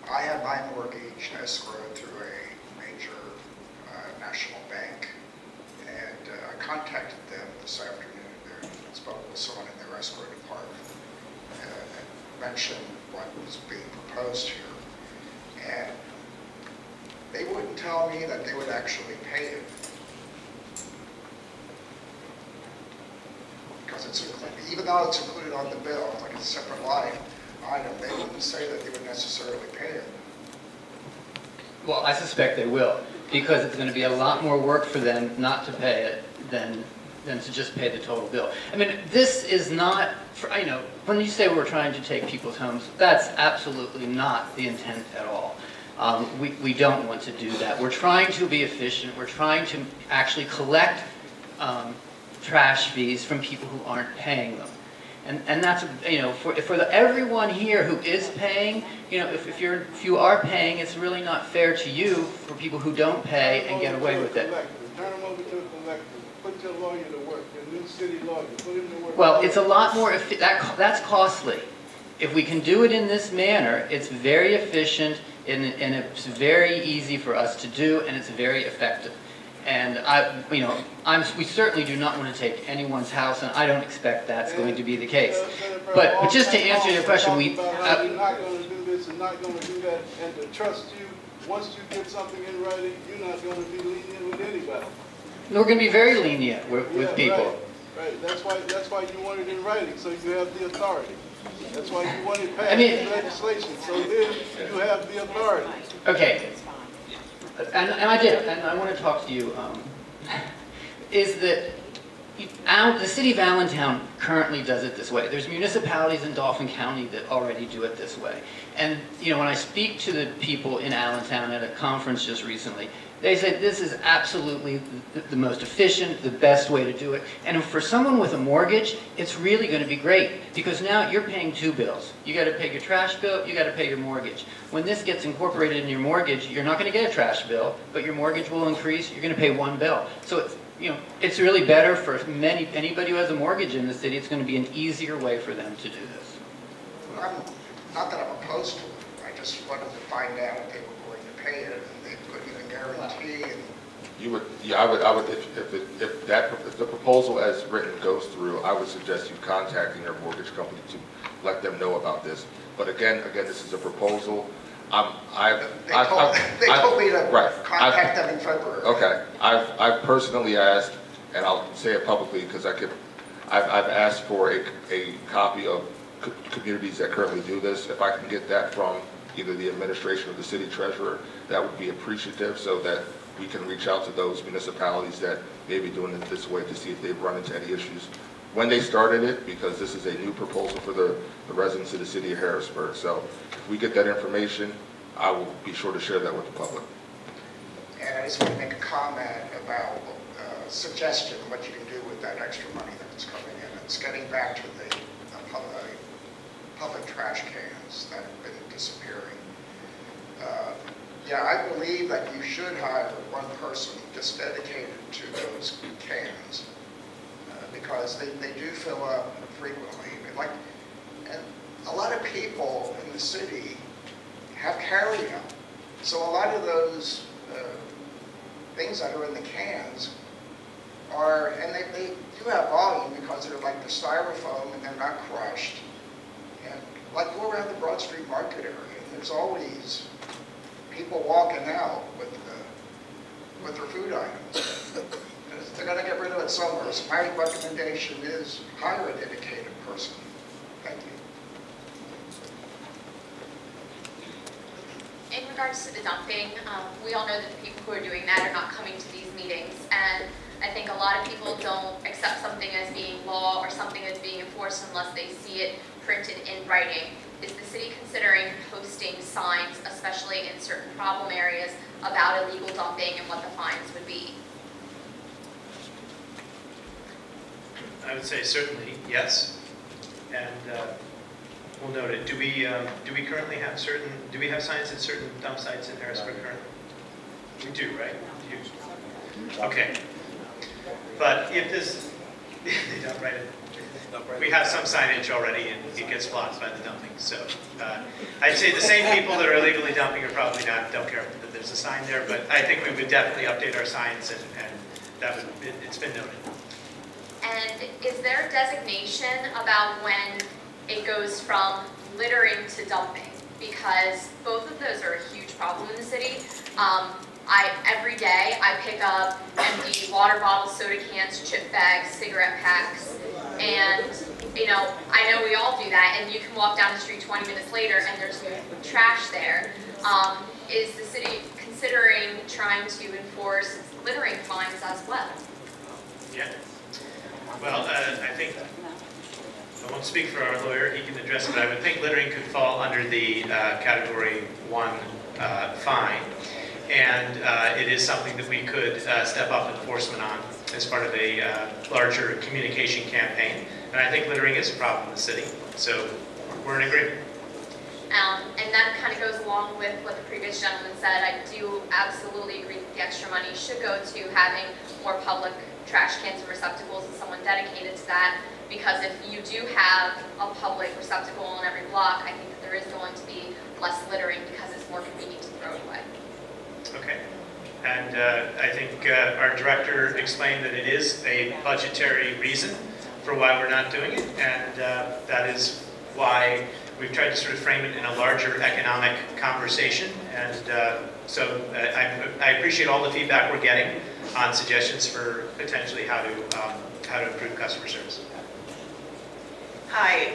I have my mortgage escrowed through a major national bank, and I contacted them this afternoon and spoke with someone in their escrow department and mentioned what was being proposed here. And they wouldn't tell me that they would actually pay it. Because it's included, even though it's included on the bill, it's like a separate line item, they wouldn't say that they would necessarily pay it. Well, I suspect they will, because it's going to be a lot more work for them not to pay it than to just pay the total bill. I mean, this is not, when you say we're trying to take people's homes, that's absolutely not the intent at all. We don't want to do that. We're trying to be efficient. We're trying to actually collect trash fees from people who aren't paying them. And that's, for everyone here who is paying, if you are paying, it's really not fair to you for people who don't pay and get away with it. Turn them over to a collector. Put your lawyer to work, your new city lawyer. Put him to work. Well, it's a lot more, that's costly. If we can do it in this manner, it's very efficient, And it's very easy for us to do, and it's very effective. And we certainly do not want to take anyone's house, and I don't expect that's going to be the case. But just to answer your question, you're not going to do this and not going to do that, and to trust you. Once you get something in writing, you're not going to be lenient with anybody. We're going to be very lenient with people. Right. That's why you want it in writing, so you have the authority. That's why you want it passed in legislation, so then you have the authority. Okay. And I did, and I want to talk to you, is that the city of Allentown currently does it this way. There's municipalities in Dauphin County that already do it this way. And when I speak to the people in Allentown at a conference just recently, they say this is absolutely the most efficient, the best way to do it. And for someone with a mortgage, it's really going to be great, because now you're paying two bills. You got to pay your trash bill, you got to pay your mortgage. When this gets incorporated in your mortgage, you're not going to get a trash bill, but your mortgage will increase. You're going to pay one bill. So it's really better for anybody who has a mortgage in the city. It's going to be an easier way for them to do this. Not that I'm opposed to it. I just wanted to find out if they were going to pay it, and they couldn't even guarantee. And I would, if the proposal as written goes through, I would suggest you contacting your mortgage company to let them know about this. But again, this is a proposal. They told me to contact them in February. Okay, I've personally asked, and I'll say it publicly because I've asked for a copy of communities that currently do this. If I can get that from either the administration or the city treasurer, that would be appreciative, so that we can reach out to those municipalities that may be doing it this way to see if they've run into any issues when they started it, because this is a new proposal for the residents of the city of Harrisburg. So if we get that information, I will be sure to share that with the public. And I just want to make a comment about a suggestion of what you can do with that extra money that's coming in. It's getting back to the public trash cans that have been disappearing. Yeah, I believe that you should hire one person just dedicated to those cans, because they do fill up frequently. And a lot of people in the city have carry-out. So a lot of those things that are in the cans are, and they do have volume because they're like the styrofoam and they're not crushed. And go around the Broad Street Market area, there's always people walking out with their food items. They're going to get rid of it somewhere. So my recommendation is hire a dedicated person. Thank you. In regards to the dumping, we all know that the people who are doing that are not coming to these meetings, and I think a lot of people don't accept something as being law or something as being enforced unless they see it printed in writing. Is the city considering posting signs, especially in certain problem areas, about illegal dumping and what the fines would be? I would say certainly yes, and we'll note it. Do we currently have do we have signs at certain dump sites in Harrisburg currently? We do, right? Okay. But if this, they dump right in. We have some signage already, and it gets blocked by the dumping. So I'd say the same people that are illegally dumping are probably don't care that there's a sign there, but I think we would definitely update our signs, and that would, it's been noted. And is there a designation about when it goes from littering to dumping? Because both of those are a huge problem in the city. Every day I pick up empty water bottles, soda cans, chip bags, cigarette packs, and I know we all do that, and you can walk down the street 20 minutes later and there's trash there. Is the city considering trying to enforce littering fines as well? Yeah. Well, I think, I won't speak for our lawyer, he can address it, but I would think littering could fall under the Category 1 fine. And it is something that we could step up enforcement on as part of a larger communication campaign. And I think littering is a problem in the city, so we're in agreement. And that kind of goes along with what the previous gentleman said. I do absolutely agree that the extra money should go to having more public trash cans and receptacles and someone dedicated to that. Because if you do have a public receptacle on every block, I think that there is going to be less littering because it's more convenient to throw it away. Okay. And I think our director explained that it is a budgetary reason for why we're not doing it, and that is why we've tried to sort of frame it in a larger economic conversation. And so I appreciate all the feedback we're getting on suggestions for potentially how to improve customer service. Hi.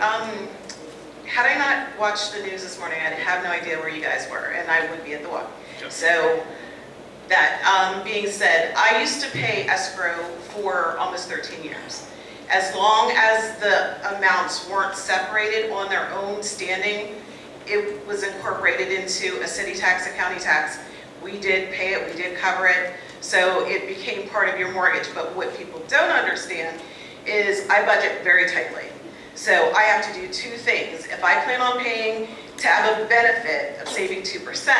Had I not watched the news this morning, I'd have no idea where you guys were, and I would be at the walk. So that being said, I used to pay escrow for almost 13 years. As long as the amounts weren't separated on their own standing, it was incorporated into a city tax, a county tax. We did pay it, we did cover it, so it became part of your mortgage. But what people don't understand is I budget very tightly. So I have to do two things. If I plan on paying to have a benefit of saving 2%,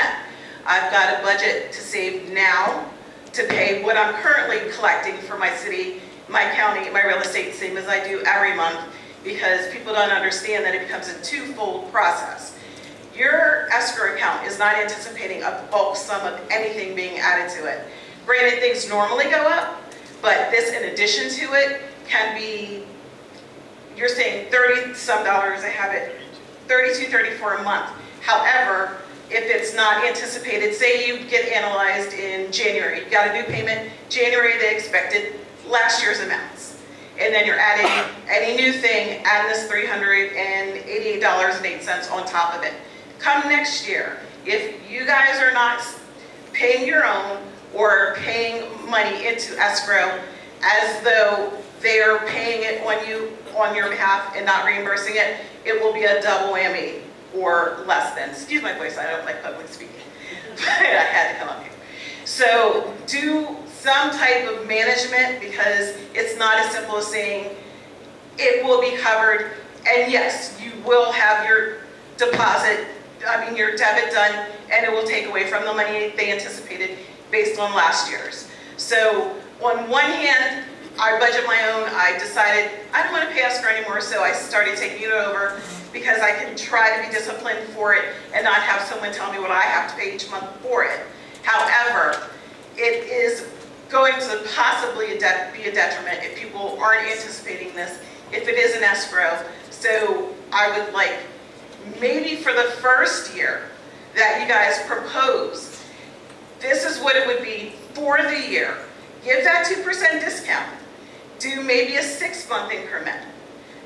I've got a budget to save now to pay what I'm currently collecting for my city, my county, my real estate, same as I do every month, because people don't understand that it becomes a twofold process. Your escrow account is not anticipating a bulk sum of anything being added to it. Granted, things normally go up, but this in addition to it can be, you're saying 30 some dollars, I have it, 32, 34 a month. However, if it's not anticipated, say you get analyzed in January, you got a new payment, January they expected last year's amounts. And then you're adding any new thing, add this $388.08 on top of it. Come next year, if you guys are not paying your own or paying money into escrow as though they are paying it on your behalf and not reimbursing it, it will be a double whammy or less than. Excuse my voice, I don't like public speaking, but I had to come up here. So do some type of management, because it's not as simple as saying it will be covered, and yes, you will have your deposit, your debit done, and it will take away from the money they anticipated based on last year's. So on one hand, I budget my own. I decided I don't want to pay escrow anymore, so I started taking it over because I can try to be disciplined for it and not have someone tell me what I have to pay each month for it. However, it is going to possibly be a detriment if people aren't anticipating this, if it is an escrow. So I would like, maybe for the first year that you guys propose, this is what it would be for the year. Give that 2% discount. Do maybe a 6-month increment.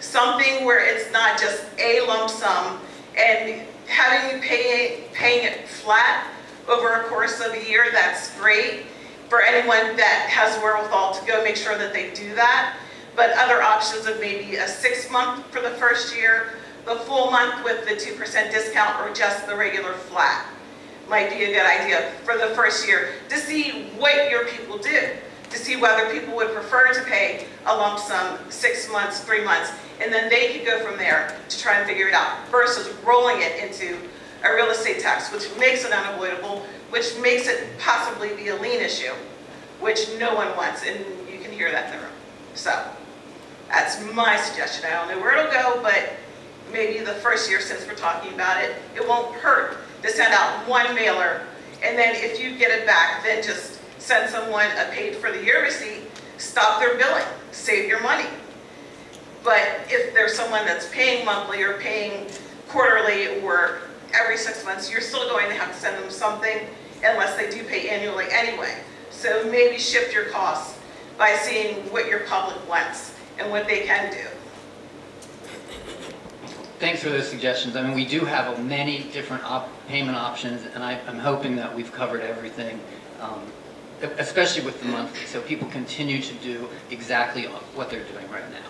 Something where it's not just a lump sum, and having you paying it flat over a course of a year, that's great for anyone that has wherewithal to go make sure that they do that. But other options of maybe a 6-month for the first year, the full month with the 2% discount, or just the regular flat might be a good idea for the first year to see what your people do, to see whether people would prefer to pay a lump sum 6 months, 3 months, and then they could go from there to try and figure it out, versus rolling it into a real estate tax, which makes it unavoidable, which makes it possibly be a lien issue, which no one wants, and you can hear that in the room. So that's my suggestion. I don't know where it'll go, but maybe the first year, since we're talking about it, it won't hurt to send out one mailer, and then if you get it back, then just send someone a paid for the year receipt, stop their billing, save your money. But if there's someone that's paying monthly or paying quarterly or every 6 months, you're still going to have to send them something unless they do pay annually anyway. So maybe shift your costs by seeing what your public wants and what they can do. Thanks for those suggestions. I mean, we do have many different payment options, and I'm hoping that we've covered everything, especially with the monthly, so people continue to do exactly what they're doing right now.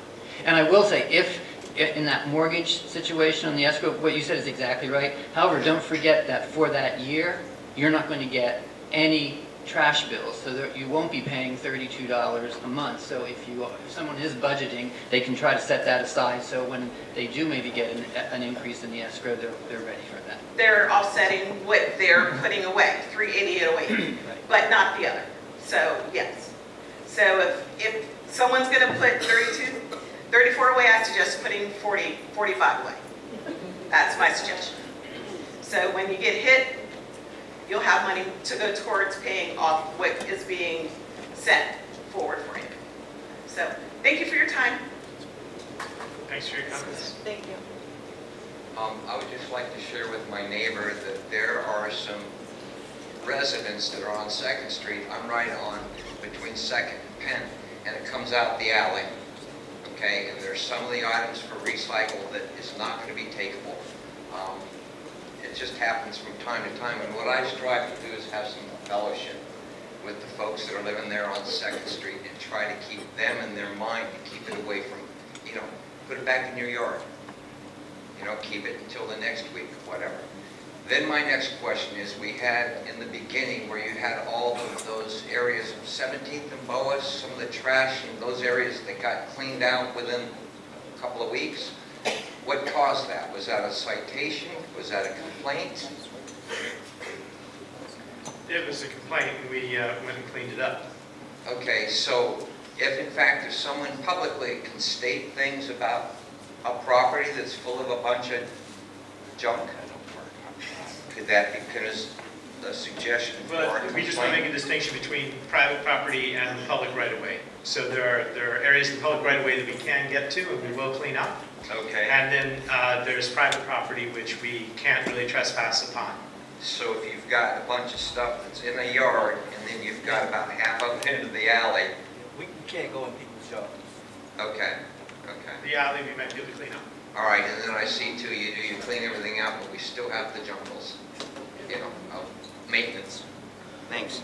And I will say, if in that mortgage situation on the escrow, what you said is exactly right. However, don't forget that for that year, you're not going to get any trash bills, so that you won't be paying $32 a month. So if someone is budgeting, they can try to set that aside, so when they do maybe get an increase in the escrow, they're ready for that. They're Offsetting what they're putting away, $388.08, right, but not the other. So yes. So if someone's going to put 34 away, I suggest putting 45 away. That's my suggestion. So when you get hit, you'll have money to go towards paying off what is being sent forward for you. So thank you for your time. Thanks for your comments. Thank you. I would just like to share with my neighbor that there are some residents that are on 2nd Street. I'm right on between 2nd and Penn, and it comes out the alley. Okay, and there's some of the items for recycle that is not going to be takeable. It just happens from time to time, and what I strive to do is have some fellowship with the folks that are living there on 2nd Street and try to keep them in their mind to keep it away from, you know, put it back in your yard. You know, keep it until the next week, whatever. Then my next question is, we had in the beginning where you had all of those areas of 17th and Boas, some of the trash in those areas that got cleaned out within a couple of weeks. What caused that? Was that a citation? Was that a complaint? It was a complaint, and we went and cleaned it up. Okay, so if in fact if someone publicly can state things about a property that's full of a bunch of junk, could that be a suggestion for a complaint? We just want to make a distinction between private property and the public right-of-way. So there are areas of the public right-of-way that we can get to and we will clean up. Okay. And then there's private property which we can't really trespass upon. So if you've got a bunch of stuff that's in a yard and then you've got about half of it into the alley. We can't go in people's yards. Okay, okay. The alley we might be able to clean up. All right, and then I see too, you clean everything out, but we still have the jungles, you know, of maintenance. Thanks.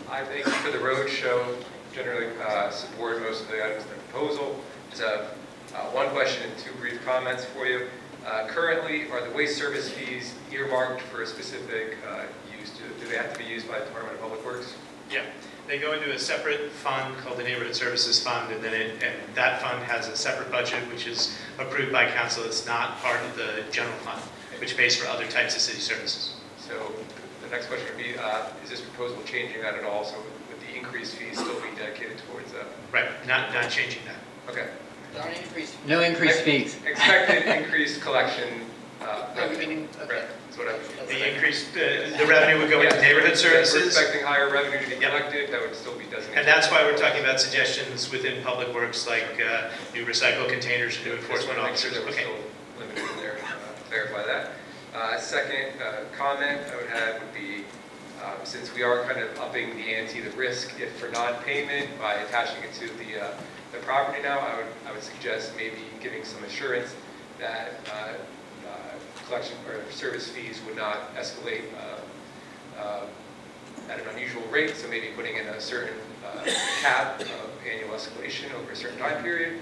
I thank you for the road show. Generally support most of the items in the proposal. Just have one question and two brief comments for you. Currently, are the waste service fees earmarked for a specific use? Do they have to be used by the Department of Public Works? Yeah, they go into a separate fund called the Neighborhood Services Fund, and then that fund has a separate budget which is approved by council. It's not part of the general fund, which pays for other types of city services. So the next question would be, is this proposal changing that at all? So would the increased fees still be dedicated towards that? Right, not changing that. Okay. No increased fees. Expected increased collection revenue. Okay. That's what I'm The increased, the revenue would go into neighborhood services. We're expecting higher revenue to be collected. That would still be designated. And that's why we're talking about suggestions within public works like new recycle containers and new enforcement officers. That we're still limited in there. Clarify that. Second comment I would have would be, since we are kind of upping the ante, the risk if for non-payment by attaching it to the property now, I would suggest maybe giving some assurance that collection or service fees would not escalate at an unusual rate. So maybe putting in a certain cap of annual escalation over a certain time period.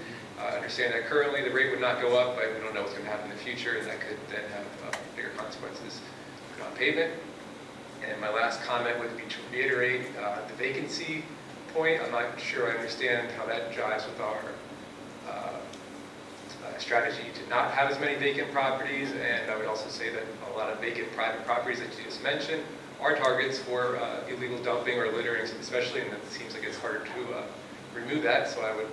Understand that currently the rate would not go up, but we don't know what's going to happen in the future, and that could then have bigger consequences for non-payment. And my last comment would be to reiterate the vacancy point. I'm not sure I understand how that jives with our strategy to not have as many vacant properties, and I would also say that a lot of vacant private properties that you just mentioned are targets for illegal dumping or littering, especially, and it seems like it's harder to remove that. So I would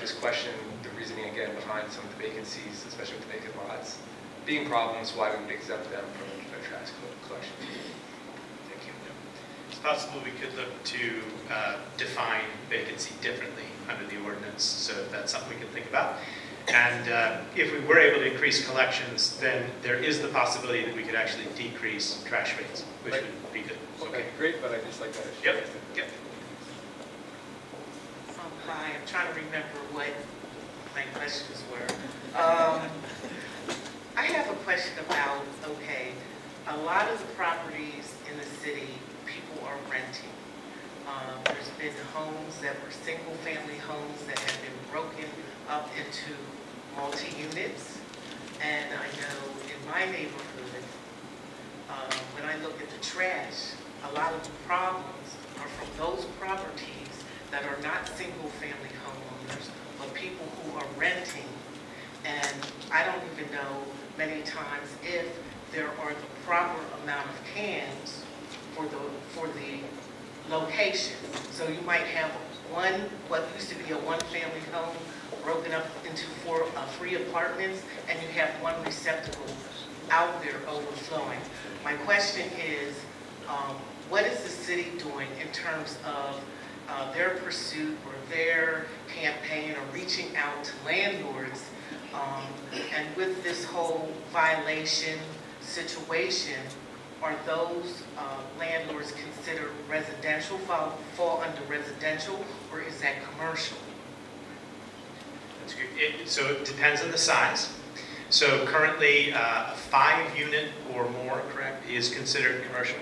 just question the reasoning again behind some of the vacancies, especially with the vacant lots being problems, why we would exempt them from trash collection. Thank you. It's possible we could look to define vacancy differently under the ordinance, so that's something we can think about. And if we were able to increase collections, then there is the possibility that we could actually decrease trash rates, which would be good. Okay, great, but I just like that. Yep. Hi, I'm trying to remember what my questions were. I have a question about, okay, a lot of the properties in the city, people are renting. There's been homes that were single-family homes that have been broken up into multi-units. And I know in my neighborhood, when I look at the trash, a lot of the problems are from those properties that are not single-family homeowners, but people who are renting. And I don't even know many times if there are the proper amount of cans for the location. So you might have what used to be a one-family home broken up into 3 apartments, and you have one receptacle out there overflowing. My question is, what is the city doing in terms of their pursuit or their campaign or reaching out to landlords? And with this whole violation situation, are those landlords considered residential, fall under residential, or is that commercial? That's good. So it depends on the size. So currently, a 5-unit or more, correct, is considered commercial.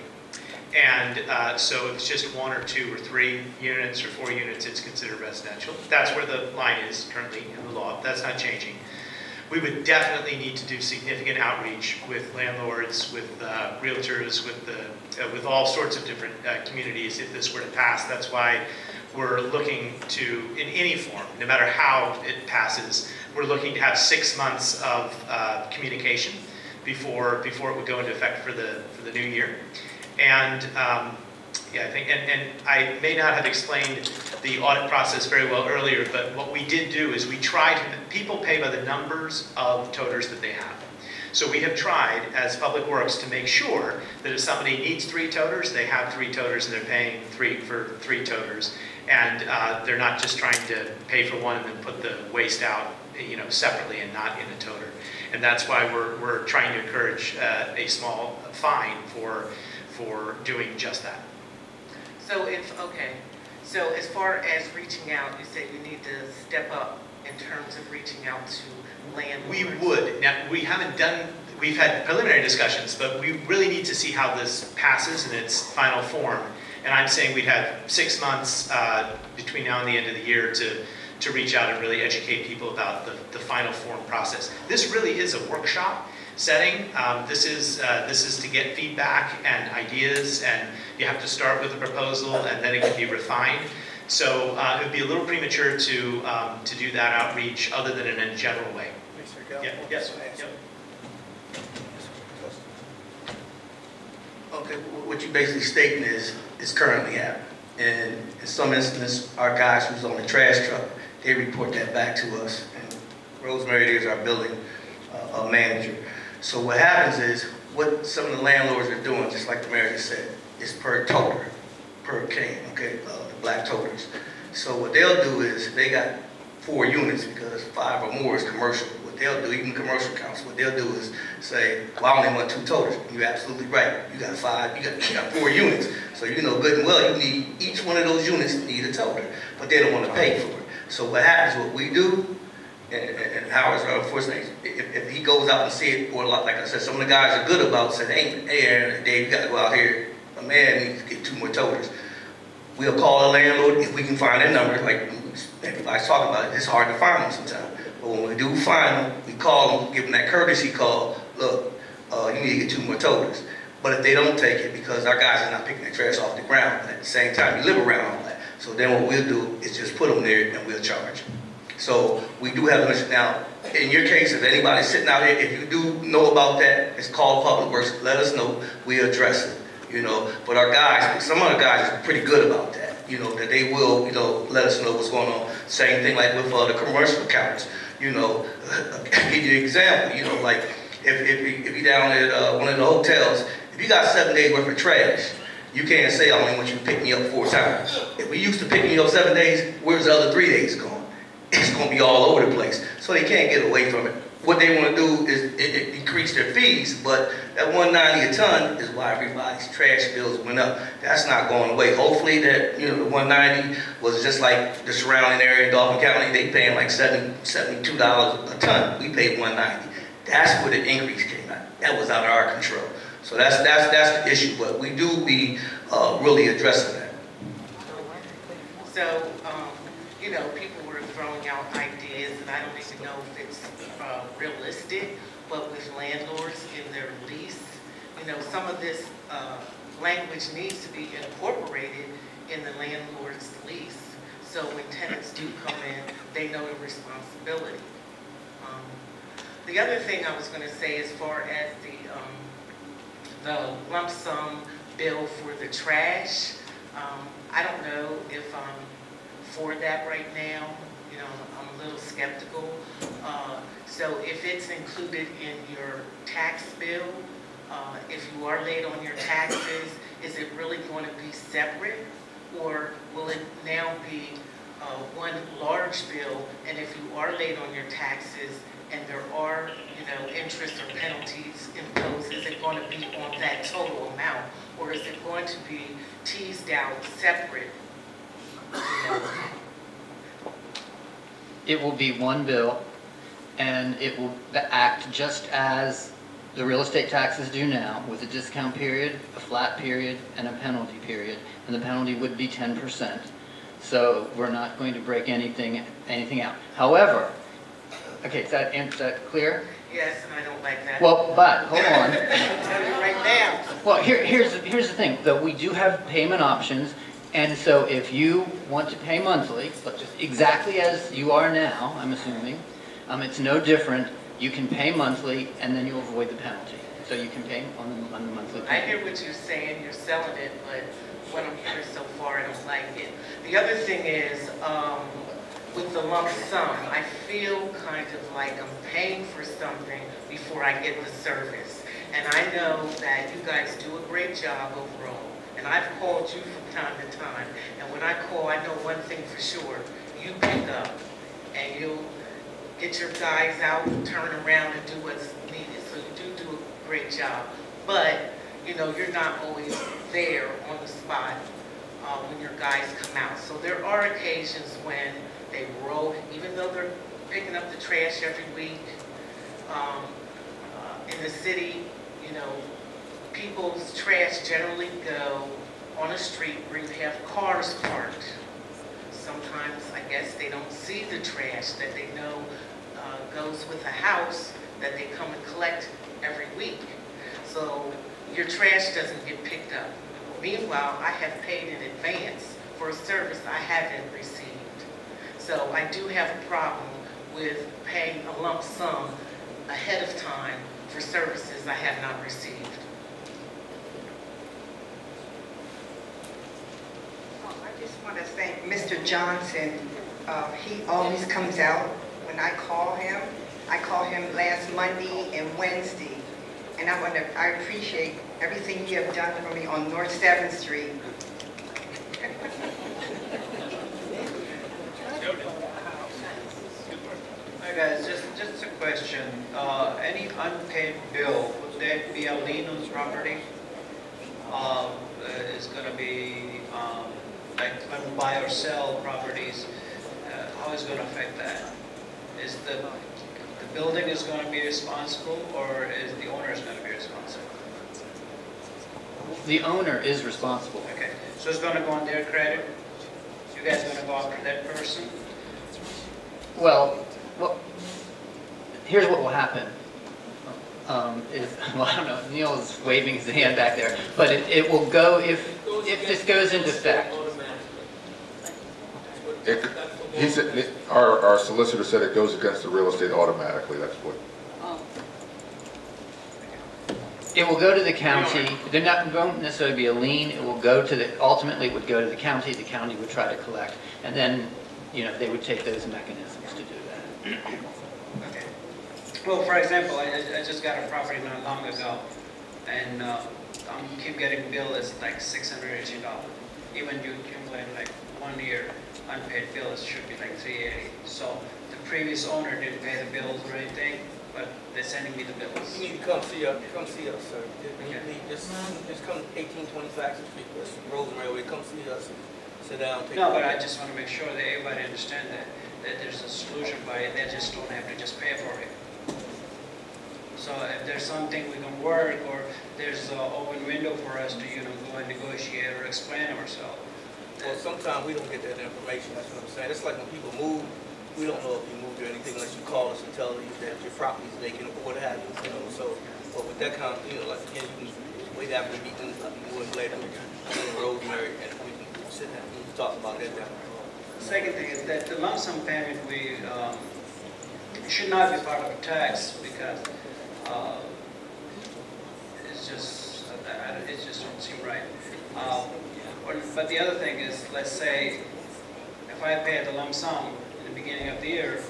And so if it's just 1 or 2 or 3 units or 4 units, it's considered residential. That's where the line is currently in the law. That's not changing. We would definitely need to do significant outreach with landlords, with realtors, with all sorts of different communities if this were to pass. That's why we're looking to, in any form, no matter how it passes, we're looking to have 6 months of communication before it would go into effect for the new year. And yeah, I think, and I may not have explained the audit process very well earlier, but what we did do is we tried, people pay by the numbers of toters that they have. So we have tried, as Public Works, to make sure that if somebody needs 3 toters, they have 3 toters and they're paying for 3 toters. And they're not just trying to pay for one and then put the waste out, you know, separately and not in a toter. And that's why we're trying to encourage a small fine for doing just that. So so as far as reaching out, you said you need to step up in terms of reaching out to landlords. We would. Now, we've had preliminary discussions, but we really need to see how this passes in its final form. And I'm saying we'd have 6 months between now and the end of the year to reach out and really educate people about the final form process. This really is a workshop setting. This is to get feedback and ideas, and you have to start with a proposal and then it can be refined. So it would be a little premature to do that outreach other than in a general way. Yeah, yes. Yep. Okay, what you basically stating is currently happening. And in some instances, our guys who's on the trash truck, they report that back to us. And Rosemary is our building manager. So what happens is, what some of the landlords are doing, just like the mayor just said, is per toter, per can, okay, the black toters. So what they'll do is, they got 4 units because 5 or more is commercial. What they'll do, even commercial council, what they'll do is say, well, I only want 2 toters. You're absolutely right. You got 5, you got 4 units. So you know good and well, you need, each one of those units need a toter, but they don't want to pay for it. So what happens, what we do, and Howard's unfortunately, if he goes out and see it, or like I said, some of the guys are good about saying, hey Aaron, Dave, you got to go out here. A man needs to get 2 more toters. We'll call the landlord if we can find their number. Like everybody's talking about it, it's hard to find them sometimes. But when we do find them, we call them, give them that courtesy call. Look, you need to get 2 more toters. But if they don't take it, because our guys are not picking their trash off the ground, but at the same time, you live around all that. So then what we'll do is just put them there and we'll charge. So we do have limits. Now, in your case, if anybody's sitting out here, if you do know about that, it's called Public Works, let us know, we address it, you know. But our guys, some of the guys are pretty good about that, you know, that they will, you know, let us know what's going on. Same thing like with the commercial accounts, you know. I'll give you an example, you know, like if you're down at one of the hotels, if you got 7 days worth of trash, you can't say, I only want you to pick me up 4 times. If we used to pick me up 7 days, where's the other 3 days gone? It's going to be all over the place. So they can't get away from it. What they want to do is increase their fees, but that $190 a ton is why everybody's trash bills went up. That's not going away. Hopefully that, you know, the $190 was just like the surrounding area in Dauphin County. They paying like $72 a ton. We paid $190. That's where the increase came out. That was out of our control. So that's the issue, but we do be really addressing that. So, you know, people were throwing out ideas, and I don't even know if it's realistic, but with landlords in their lease, you know, some of this language needs to be incorporated in the landlord's lease. So when tenants do come in, they know the responsibility. The other thing I was going to say, as far as the lump sum bill for the trash, I don't know if afford that right now. You know, I'm a little skeptical. So if it's included in your tax bill, if you are late on your taxes, is it really going to be separate? Or will it now be one large bill, and if you are late on your taxes and there are, you know, interest or penalties imposed, is it going to be on that total amount? Or is it going to be teased out separate? You know? It will be one bill, and it will act just as the real estate taxes do now, with a discount period, a flat period, and a penalty period. And the penalty would be 10%. So we're not going to break anything out. However, okay, is that clear? Yes, and I don't like that. Well, but, hold on. Tell you right now. Well, here's the thing, though we do have payment options, and so if you want to pay monthly, but just exactly as you are now, I'm assuming, it's no different. You can pay monthly, and then you'll avoid the penalty. So you can pay on the monthly payment. I hear what you're saying, you're selling it, but what I'm hearing so far, I don't like it. The other thing is, with the lump sum, I feel kind of like I'm paying for something before I get the service. And I know that you guys do a great job overall. And I've called you from time to time. And when I call, I know one thing for sure. You pick up, and you'll get your guys out, turn around, and do what's needed. So you do a great job. But, you know, you're not always there on the spot when your guys come out. So there are occasions when they roll, even though they're picking up the trash every week. In the city, you know, people's trash generally go on a street where you have cars parked. Sometimes, I guess, they don't see the trash that they know goes with a house that they come and collect every week. So your trash doesn't get picked up. Meanwhile, I have paid in advance for a service I haven't received. So I do have a problem with paying a lump sum ahead of time for services I have not received. I just want to thank Mr. Johnson. He always comes out when I call him. I call him last Monday and Wednesday. And I appreciate everything you have done for me on North 7th Street. Hi guys, just a question. Any unpaid bill, would there be a lien on the property? Is going to be like when we buy or sell properties, how is it going to affect that? Is the building is going to be responsible, or is the owner is going to be responsible? The owner is responsible. Okay, so it's going to go on their credit? You guys are going to go after that person? Well, here's what will happen. Well, I don't know, Neil's waving his hand back there, but it will go, if this goes into effect. He said, our solicitor said it goes against the real estate automatically, that's what. It will go to the county. There won't necessarily be a lien. It will go to the, ultimately it would go to the county would try to collect, and then, you know, they would take those mechanisms to do that. Okay. Well, for example, I just got a property not long ago, and I keep getting billed as like $680. Even you accumulate like 1 year unpaid bills should be like $380. So the previous owner didn't pay the bills or anything, but they're sending me the bills. You need to come see us, sir. You need just come 1820 Faxon Street, West Rosemary Way. Come see us. Sit down. Take no, but I just want to make sure that everybody understands that there's a solution by it. They just don't have to just pay for it. So if there's something we can work, or there's an open window for us to, you know, go and negotiate or explain ourselves. Well, sometimes we don't get that information. That's what I'm saying. It's like when people move, we don't know if you moved or anything unless you call us and tell us that your property's vacant or what have you. You know, so, but with that kind of, you know, like again, you can wait after the meeting, I'll be more than glad to meet you in Rosemary, and we can sit down and talk about that down the road. Second thing is that the lump sum payment should not be part of the tax, because it just don't seem right. But the other thing is, let's say if I pay the lump sum in the beginning of the year,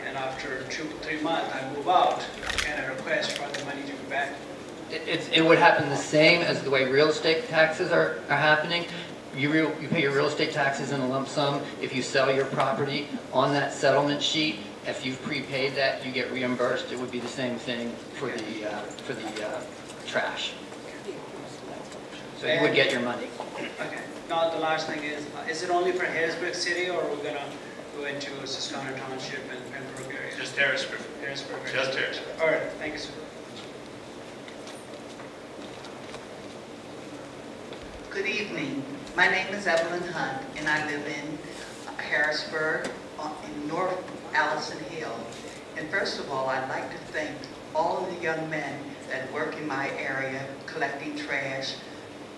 and after 2 or 3 months I move out, can I request for the money to be back? It would happen the same as the way real estate taxes are happening. You pay your real estate taxes in a lump sum. If you sell your property on that settlement sheet, if you've prepaid that, you get reimbursed. It would be the same thing for the trash. So you would get your money. Okay. Now the last thing is it only for Harrisburg City, or we're gonna go into Susquehanna Township and Pembroke area? Just Harrisburg. Harrisburg. Just Harrisburg. All right. Thank you, sir. Good evening. My name is Evelyn Hunt, and I live in Harrisburg, in North Allison Hill. And first of all, I'd like to thank all of the young men that work in my area collecting trash.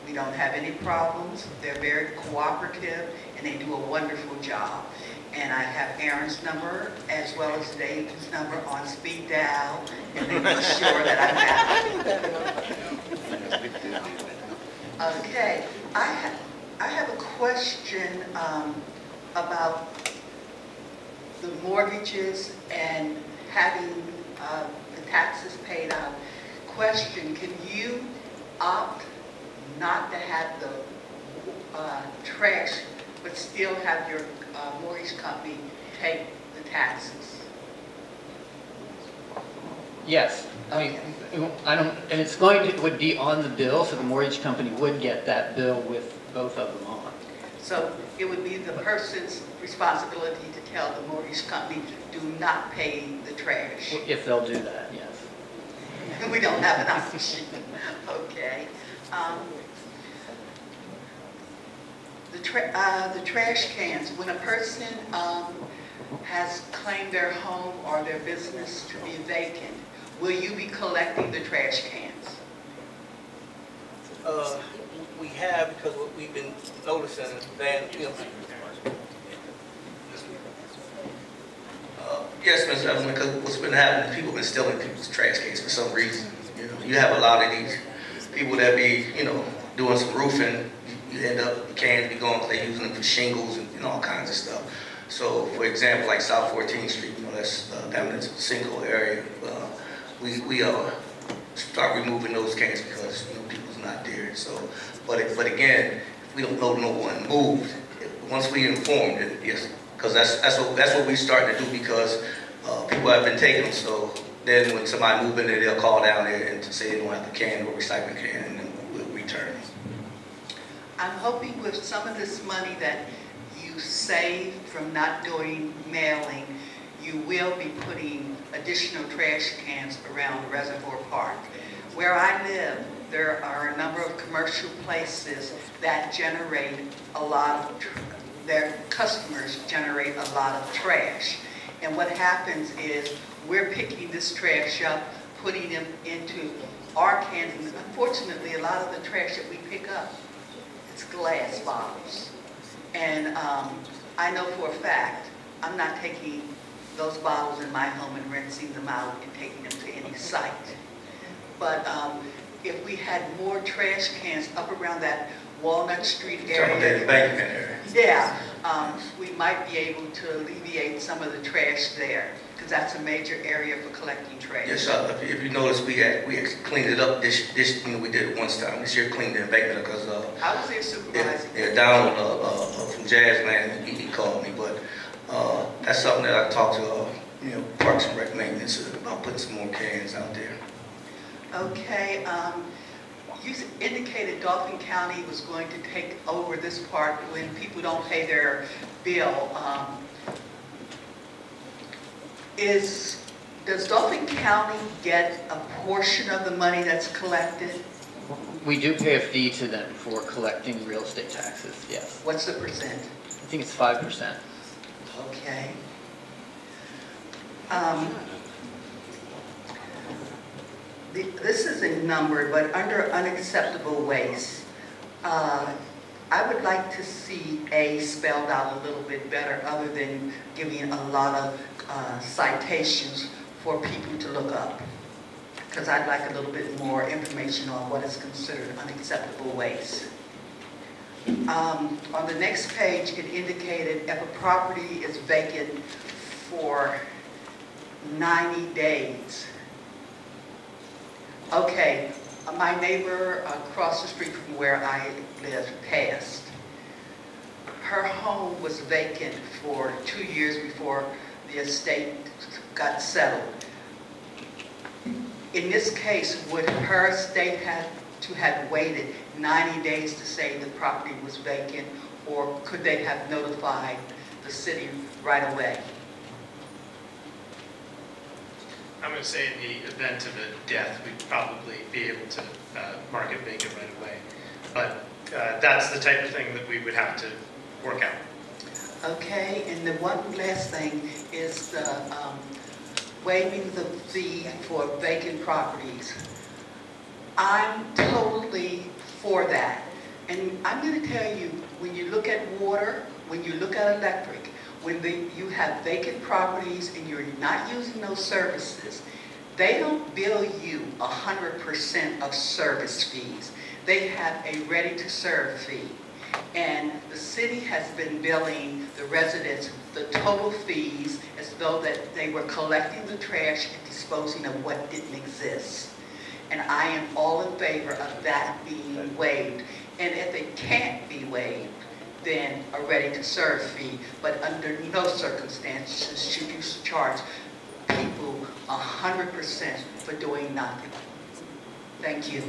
We don't have any problems. They're very cooperative, and they do a wonderful job. And I have Aaron's number as well as Dave's number on speed dial, and they make sure that I have it. Okay, I have a question about the mortgages and having the taxes paid out. Question, can you opt not to have the trash, but still have your mortgage company take the taxes? Yes. I mean, and it's it would be on the bill, so the mortgage company would get that bill with both of them on. So it would be the person's responsibility to tell the mortgage company, do not pay the trash. If they'll do that, yes. We don't have an option. Okay. The trash cans, when a person has claimed their home or their business to be vacant, will you be collecting the trash cans? We have, because what we've been noticing, then, Yes, Mr. Evans, because what's been happening, people have been stealing people's trash cans for some reason. You have a lot of these people that be, doing some roofing. You end up, the cans be going, they're using them for shingles and all kinds of stuff. So, for example, like South 14th Street, that's down in the sinkhole area. We start removing those cans because people's not there. So, but again, we don't know no one moved. Once we informed it, yes, because that's what we starting to do, because people have been taking them. So then when somebody move in there, they'll call down there and say they don't have the can or recycling can, and then we'll return it. I'm hoping with some of this money that you saved from not doing mailing, you will be putting additional trash cans around Reservoir Park. Where I live, there are a number of commercial places that generate a lot of, their customers generate a lot of trash. And what happens is we're picking this trash up, putting them into our cans. And unfortunately, a lot of the trash that we pick up, it's glass bottles. And I know for a fact, I'm not taking those bottles in my home and rinsing them out and taking them to any site. But if we had more trash cans up around that Walnut Street area, yeah, we might be able to alleviate some of the trash there, because that's a major area for collecting trash. Yes, if you notice, we actually cleaned it up this we did it once time. This year cleaned the embankment because I was there supervising. Yeah, down from Jazzland, he called me, but that's something that I talked to Parks and Rec maintenance about, putting some more cans out there. Okay, you indicated Dauphin County was going to take over this part when people don't pay their bill. Does Dauphin County get a portion of the money that's collected? We do pay a fee to them for collecting real estate taxes, yes. What's the percent? I think it's 5%. Okay. This is a number, but under unacceptable waste, I would like to see A spelled out a little bit better, other than giving a lot of citations for people to look up. Because I'd like a little bit more information on what is considered unacceptable waste. On the next page, it indicated if a property is vacant for 90 days. Okay, my neighbor across the street from where I live passed. Her home was vacant for 2 years before the estate got settled. In this case, would her estate have to have waited 90 days to say the property was vacant, or could they have notified the city right away? I'm going to say in the event of a death, we'd probably be able to mark it vacant right away. But that's the type of thing that we would have to work out. Okay, and the one last thing is the waiving the fee for vacant properties. I'm totally for that. And I'm going to tell you, when you look at water, when you look at electric, when you have vacant properties and you're not using those services, they don't bill you 100% of service fees. They have a ready-to-serve fee. And the city has been billing the residents the total fees as though that they were collecting the trash and disposing of what didn't exist. And I am all in favor of that being waived. And if it can't be waived, then a ready-to-serve fee. But under no circumstances should you charge people 100% for doing nothing. Thank you.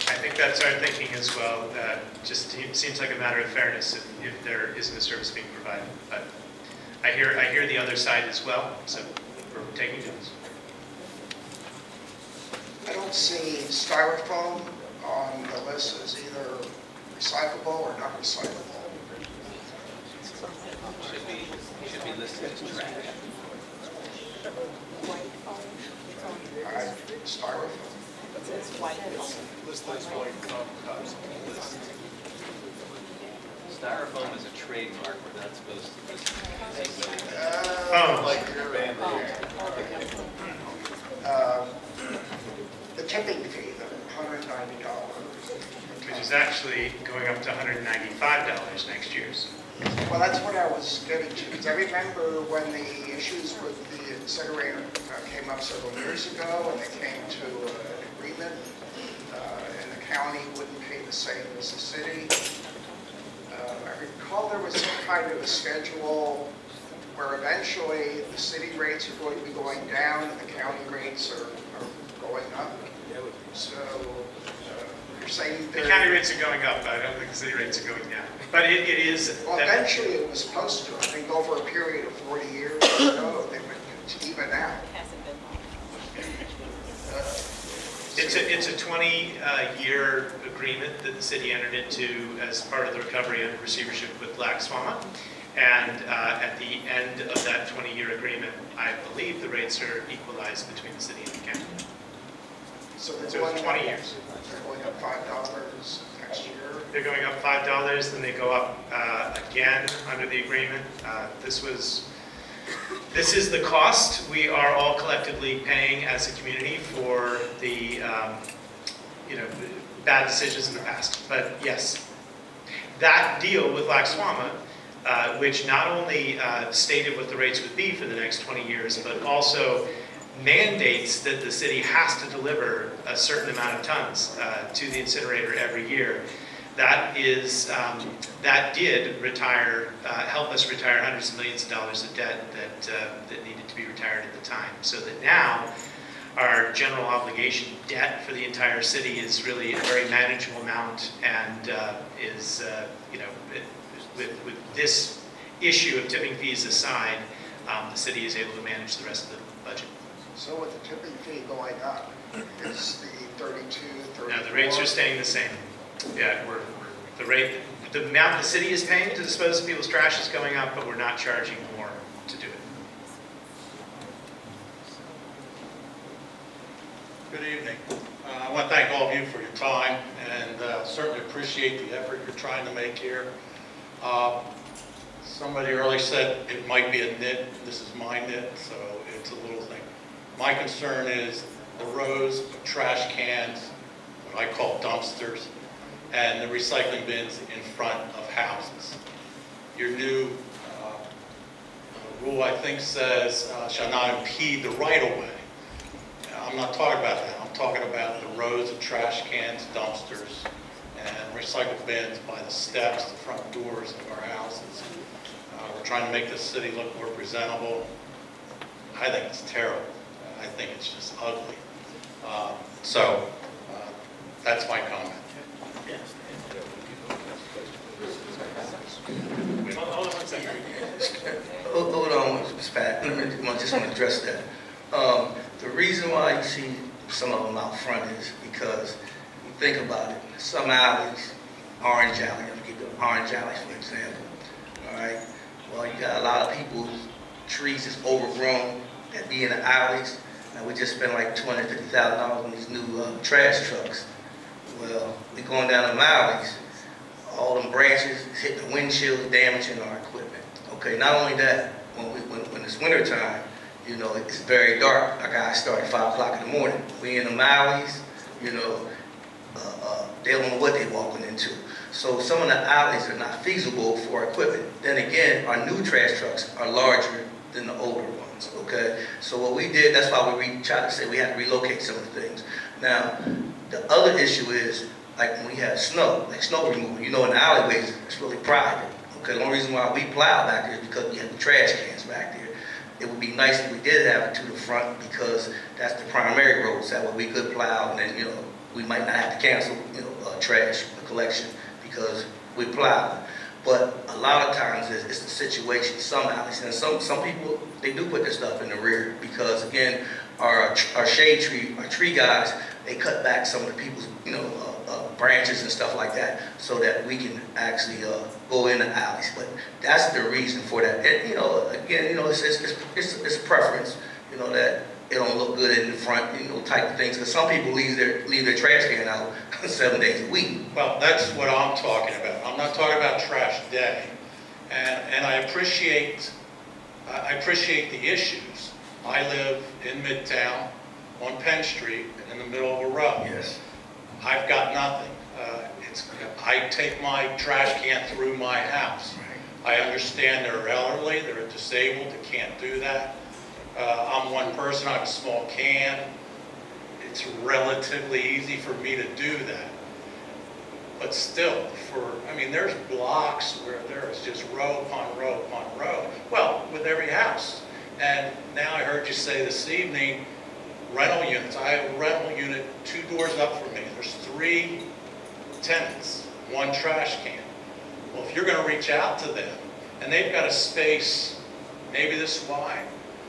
I think that's our thinking as well. Just seems like a matter of fairness if there isn't a service being provided. But I hear the other side as well, so we're taking notes. I don't see styrofoam on the list as either recyclable or not recyclable. Should be listed as trash. All right, styrofoam. Styrofoam is a trademark. We're not supposed to list Like your the tipping fee, the $190. Which is actually going up to $195 next year. So. Well, that's what I was getting to, because I remember when the issues with the incinerator came up several years ago, and they came to an agreement, and the county wouldn't pay the same as the city. I recall there was some kind of a schedule where eventually the city rates are going to be going down and the county rates are going up. So you're saying the county rates are going up. I don't think the city rates are going down. But it is. Well, eventually it was supposed to. I think over a period of 40 years, no, they would even out. It's a 20-year agreement that the city entered into as part of the recovery and receivership with Black Swamp. And at the end of that 20-year agreement, I believe the rates are equalized between the city and the county. So they're going 20 years. They're going up $5 next year. They're going up $5, then they go up again under the agreement. This is the cost we are all collectively paying as a community for the bad decisions in the past. But yes, that deal with Laxwama, which not only stated what the rates would be for the next 20 years, but also mandates that the city has to deliver a certain amount of tons to the incinerator every year. That did retire, help us retire hundreds of millions of dollars of debt that needed to be retired at the time. So that now our general obligation debt for the entire city is really a very manageable amount, and with this issue of tipping fees aside, the city is able to manage the rest of the budget. So with the tipping fee going up, is the 32, 34? No, the rates are staying the same. Yeah, the amount the city is paying to dispose of people's trash is going up, but we're not charging more to do it. Good evening. I want to thank all of you for your time, and certainly appreciate the effort you're trying to make here. Somebody earlier said it might be a nit. This is my nit, so it's a little thing. My concern is the rows of trash cans, what I call dumpsters, and the recycling bins in front of houses. Your new rule, I think, says shall not impede the right-of-way. I'm not talking about that. I'm talking about the rows of trash cans, dumpsters, and recycle bins by the steps, the front doors of our houses. We're trying to make this city look more presentable. I think it's terrible. I think it's just ugly. That's my comment. Hold on, Mr. Pat. I just want to address that. The reason why you see some of them out front is because you think about it. Some alleys, Orange Alley, I'm keep the Orange Alley for example. All right. Well, you got a lot of people, trees is overgrown that be in the alleys. Now we just spent like $250,000 on these new trash trucks. Well, we going down the alleys. All them branches hit the windshield, damaging our equipment. Okay, not only that, when it's winter time, you know, it's very dark. Like I start at 5 o'clock in the morning. We in the alleys, you know, they don't know what they're walking into. So some of the alleys are not feasible for equipment. Then again, our new trash trucks are larger than the older ones, okay? So what we did, that's why we tried to say we had to relocate some of the things. Now, the other issue is, like when we have snow, like snow removal, you know, in the alleyways, it's really private. Okay, the only reason why we plow back there is because we have the trash cans back there. It would be nice if we did have it to the front because that's the primary roads. That way we could plow and then, you know, we might not have to cancel, you know, trash collection because we plow. But a lot of times it's the situation, some alleys, and some people, they do put their stuff in the rear because again, our shade tree, our tree guys, they cut back some of the people's, you know, branches and stuff like that so that we can actually go in the alleys. But that's the reason for that. And, you know, again, you know, it's preference, you know, that it don't look good in the front, you know, type of things. Because some people leave their trash can out 7 days a week. Well, that's what I'm talking about. I'm not talking about trash day. And I appreciate the issues. I live in Midtown on Penn Street in the middle of a road. Yes. I've got nothing. I take my trash can through my house. I understand they're elderly, they're disabled, they can't do that. I'm one person, I have a small can. It's relatively easy for me to do that. But still, I mean, there's blocks where there is just row upon row upon row. Well, with every house. And now I heard you say this evening, rental units. I have a rental unit 2 doors up from me. There's 3 tenants, 1 trash can. Well, if you're going to reach out to them, and they've got a space maybe this wide,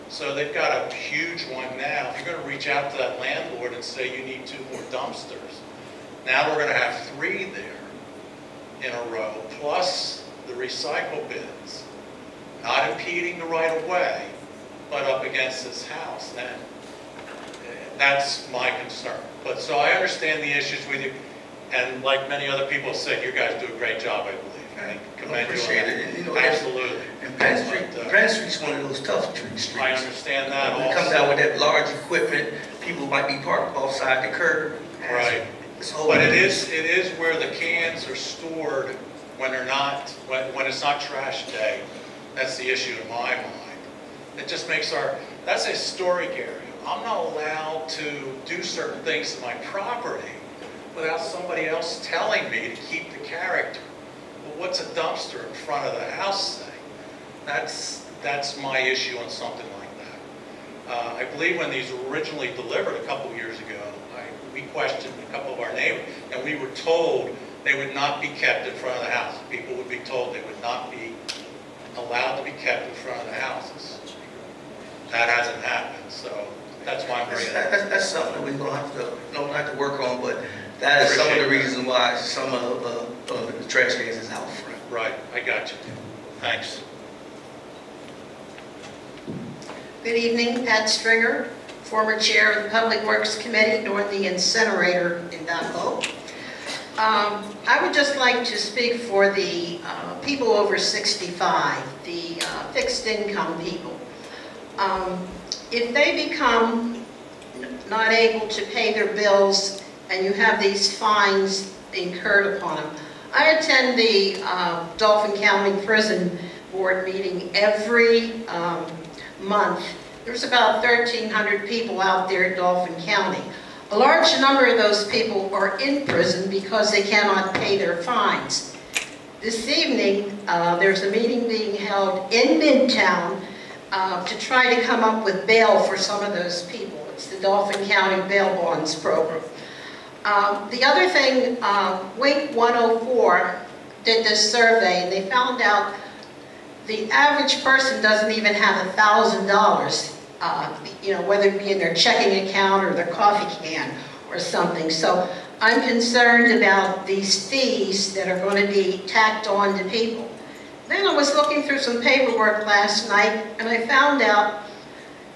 so they've got a huge one now. If you're going to reach out to that landlord and say you need 2 more dumpsters, now we're going to have 3 there in a row, plus the recycle bins, not impeding the right-of-way, but up against this house. And that's my concern. But so I understand the issues with you, and like many other people have said, you guys do a great job, I believe. I commend you on that. It. You know, absolutely. And Penn Street's one of those tough streets. I understand that also. When it comes out with that large equipment, people might be parked offside the curb. Right. But it is where the cans are stored when they're not, when it's not trash day. That's the issue in my mind. It just makes that's a historic area. I'm not allowed to do certain things to my property without somebody else telling me to keep the character. Well, what's a dumpster in front of the house say? That's my issue on something like that. I believe when these were originally delivered a couple years ago, we questioned a couple of our neighbors, and we were told they would not be kept in front of the house. People would be told they would not be allowed to be kept in front of the houses. That hasn't happened, so that's why I'm bringing it up. That's something that we're going to have to work on, but that is some of the reasons why some of the trash cans is out front. Right, I got you. Thanks. Good evening, Pat Stringer, former chair of the Public Works Committee during the incinerator in Dunbo. I would just like to speak for the people over 65, the fixed income people. If they become not able to pay their bills and you have these fines incurred upon them. I attend the Dauphin County Prison Board meeting every month. There's about 1,300 people out there at Dauphin County. A large number of those people are in prison because they cannot pay their fines. This evening, there's a meeting being held in Midtown to try to come up with bail for some of those people. It's the Dauphin County Bail Bonds Program. The other thing, Wink 104 did this survey, and they found out the average person doesn't even have $1,000, you know, whether it be in their checking account or their coffee can or something. So I'm concerned about these fees that are going to be tacked on to people. Then I was looking through some paperwork last night, and I found out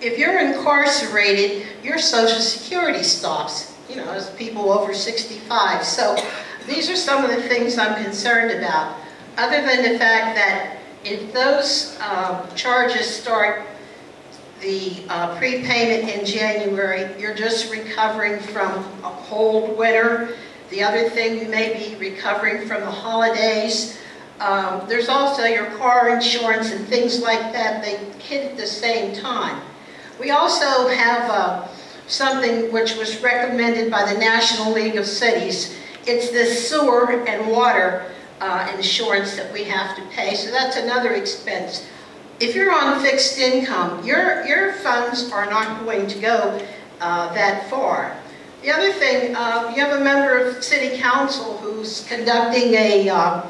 if you're incarcerated, your Social Security stops, you know, as people over 65. So these are some of the things I'm concerned about, other than the fact that if those charges start the prepayment in January, you're just recovering from a cold winter. The other thing, you may be recovering from the holidays. There's also your car insurance and things like that. They hit at the same time. We also have something which was recommended by the National League of Cities. It's the sewer and water insurance that we have to pay, so that's another expense. If you're on fixed income, your funds are not going to go that far. The other thing, you have a member of City Council who's conducting a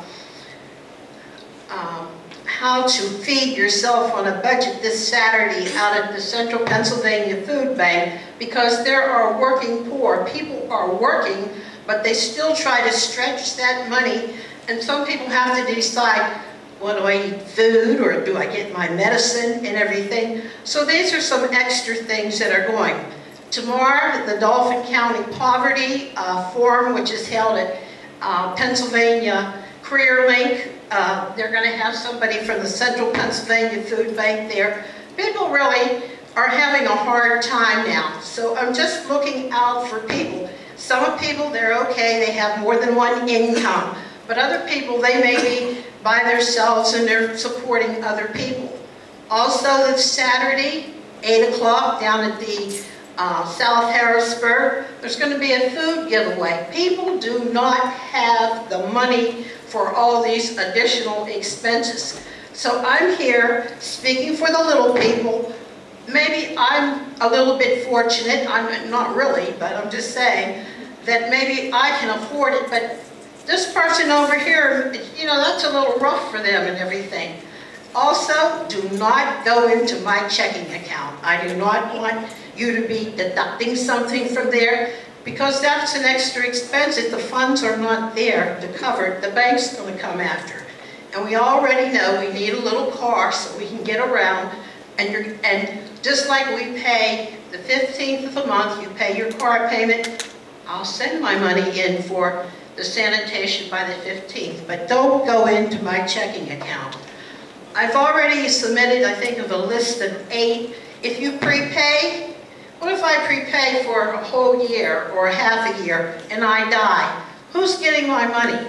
how to feed yourself on a budget this Saturday out at the Central Pennsylvania Food Bank, because there are working poor. People are working, but they still try to stretch that money, and some people have to decide, well, do I eat food or do I get my medicine and everything? So these are some extra things that are going. Tomorrow, the Dauphin County Poverty Forum, which is held at Pennsylvania Career Link, they're going to have somebody from the Central Pennsylvania Food Bank there. People really are having a hard time now, so I'm just looking out for people. Some people, they're okay, they have more than one income, but other people, they may be by themselves and they're supporting other people. Also this Saturday, 8 o'clock down at the South Harrisburg, there's going to be a food giveaway. People do not have the money for all these additional expenses. So I'm here speaking for the little people. Maybe I'm a little bit fortunate, I'm not really, but I'm just saying that maybe I can afford it, but this person over here, you know, that's a little rough for them and everything. Also, do not go into my checking account. I do not want you to be deducting something from there, because that's an extra expense. If the funds are not there to cover it, the bank's going to come after. And we already know we need a little car so we can get around. And just like we pay the 15th of the month, you pay your car payment, I'll send my money in for the sanitation by the 15th. But don't go into my checking account. I've already submitted, I think, of a list of 8. If you prepay, what if I prepay for a whole year or a half a year and I die? Who's getting my money?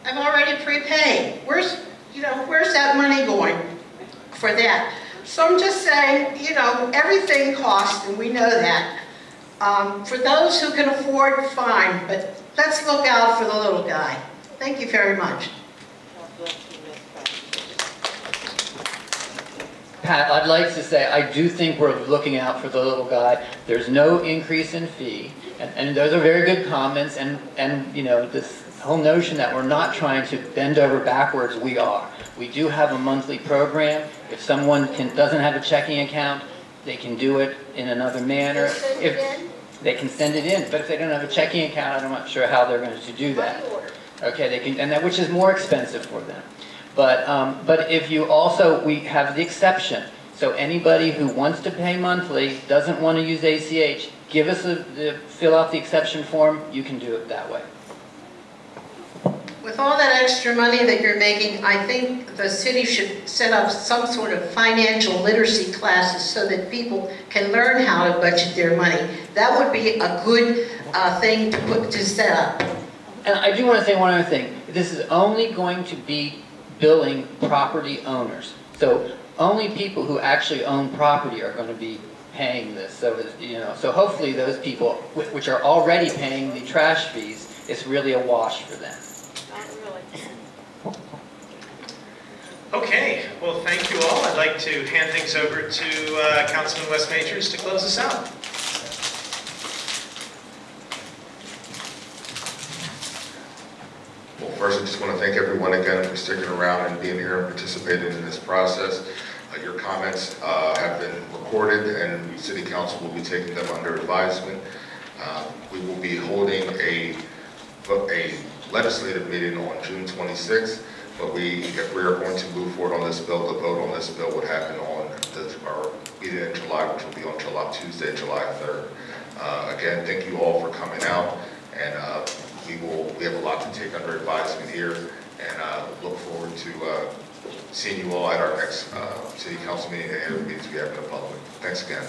I've already prepaid. Where's that money going for that? So I'm just saying, you know, everything costs, and we know that. For those who can afford, fine, but let's look out for the little guy. Thank you very much. Pat, I'd like to say I do think we're looking out for the little guy. There's no increase in fee, and those are very good comments, and you know, this whole notion that we're not trying to bend over backwards, we are. We do have a monthly program. If someone doesn't have a checking account, they can do it in another manner. They can send it in, but if they don't have a checking account, I'm not sure how they're going to do that. Okay, they can, and that, which is more expensive for them. But if you also, we have the exception. So anybody who wants to pay monthly, doesn't want to use ACH, give us fill out the exception form, you can do it that way. With all that extra money that you're making, I think the city should set up some sort of financial literacy classes so that people can learn how to budget their money. That would be a good thing to set up. And I do want to say one other thing. This is only going to be billing property owners. So only people who actually own property are going to be paying this. So, so hopefully those people, which are already paying the trash fees, it's really a wash for them. Not really. Okay, well, thank you all. I'd like to hand things over to Councilman Wes Majors to close us out. Well, first, I just want to thank everyone again for sticking around and being here and participating in this process. Your comments have been recorded, and City Council will be taking them under advisement. We will be holding a legislative meeting on June 26th, but if we are going to move forward on this bill, the vote on this bill would happen on our meeting in July, which will be on Tuesday, July 3rd. Again, thank you all for coming out, and we have a lot to take under advisement here, and look forward to seeing you all at our next City Council meeting and any other meetings we have in the public. Thanks again.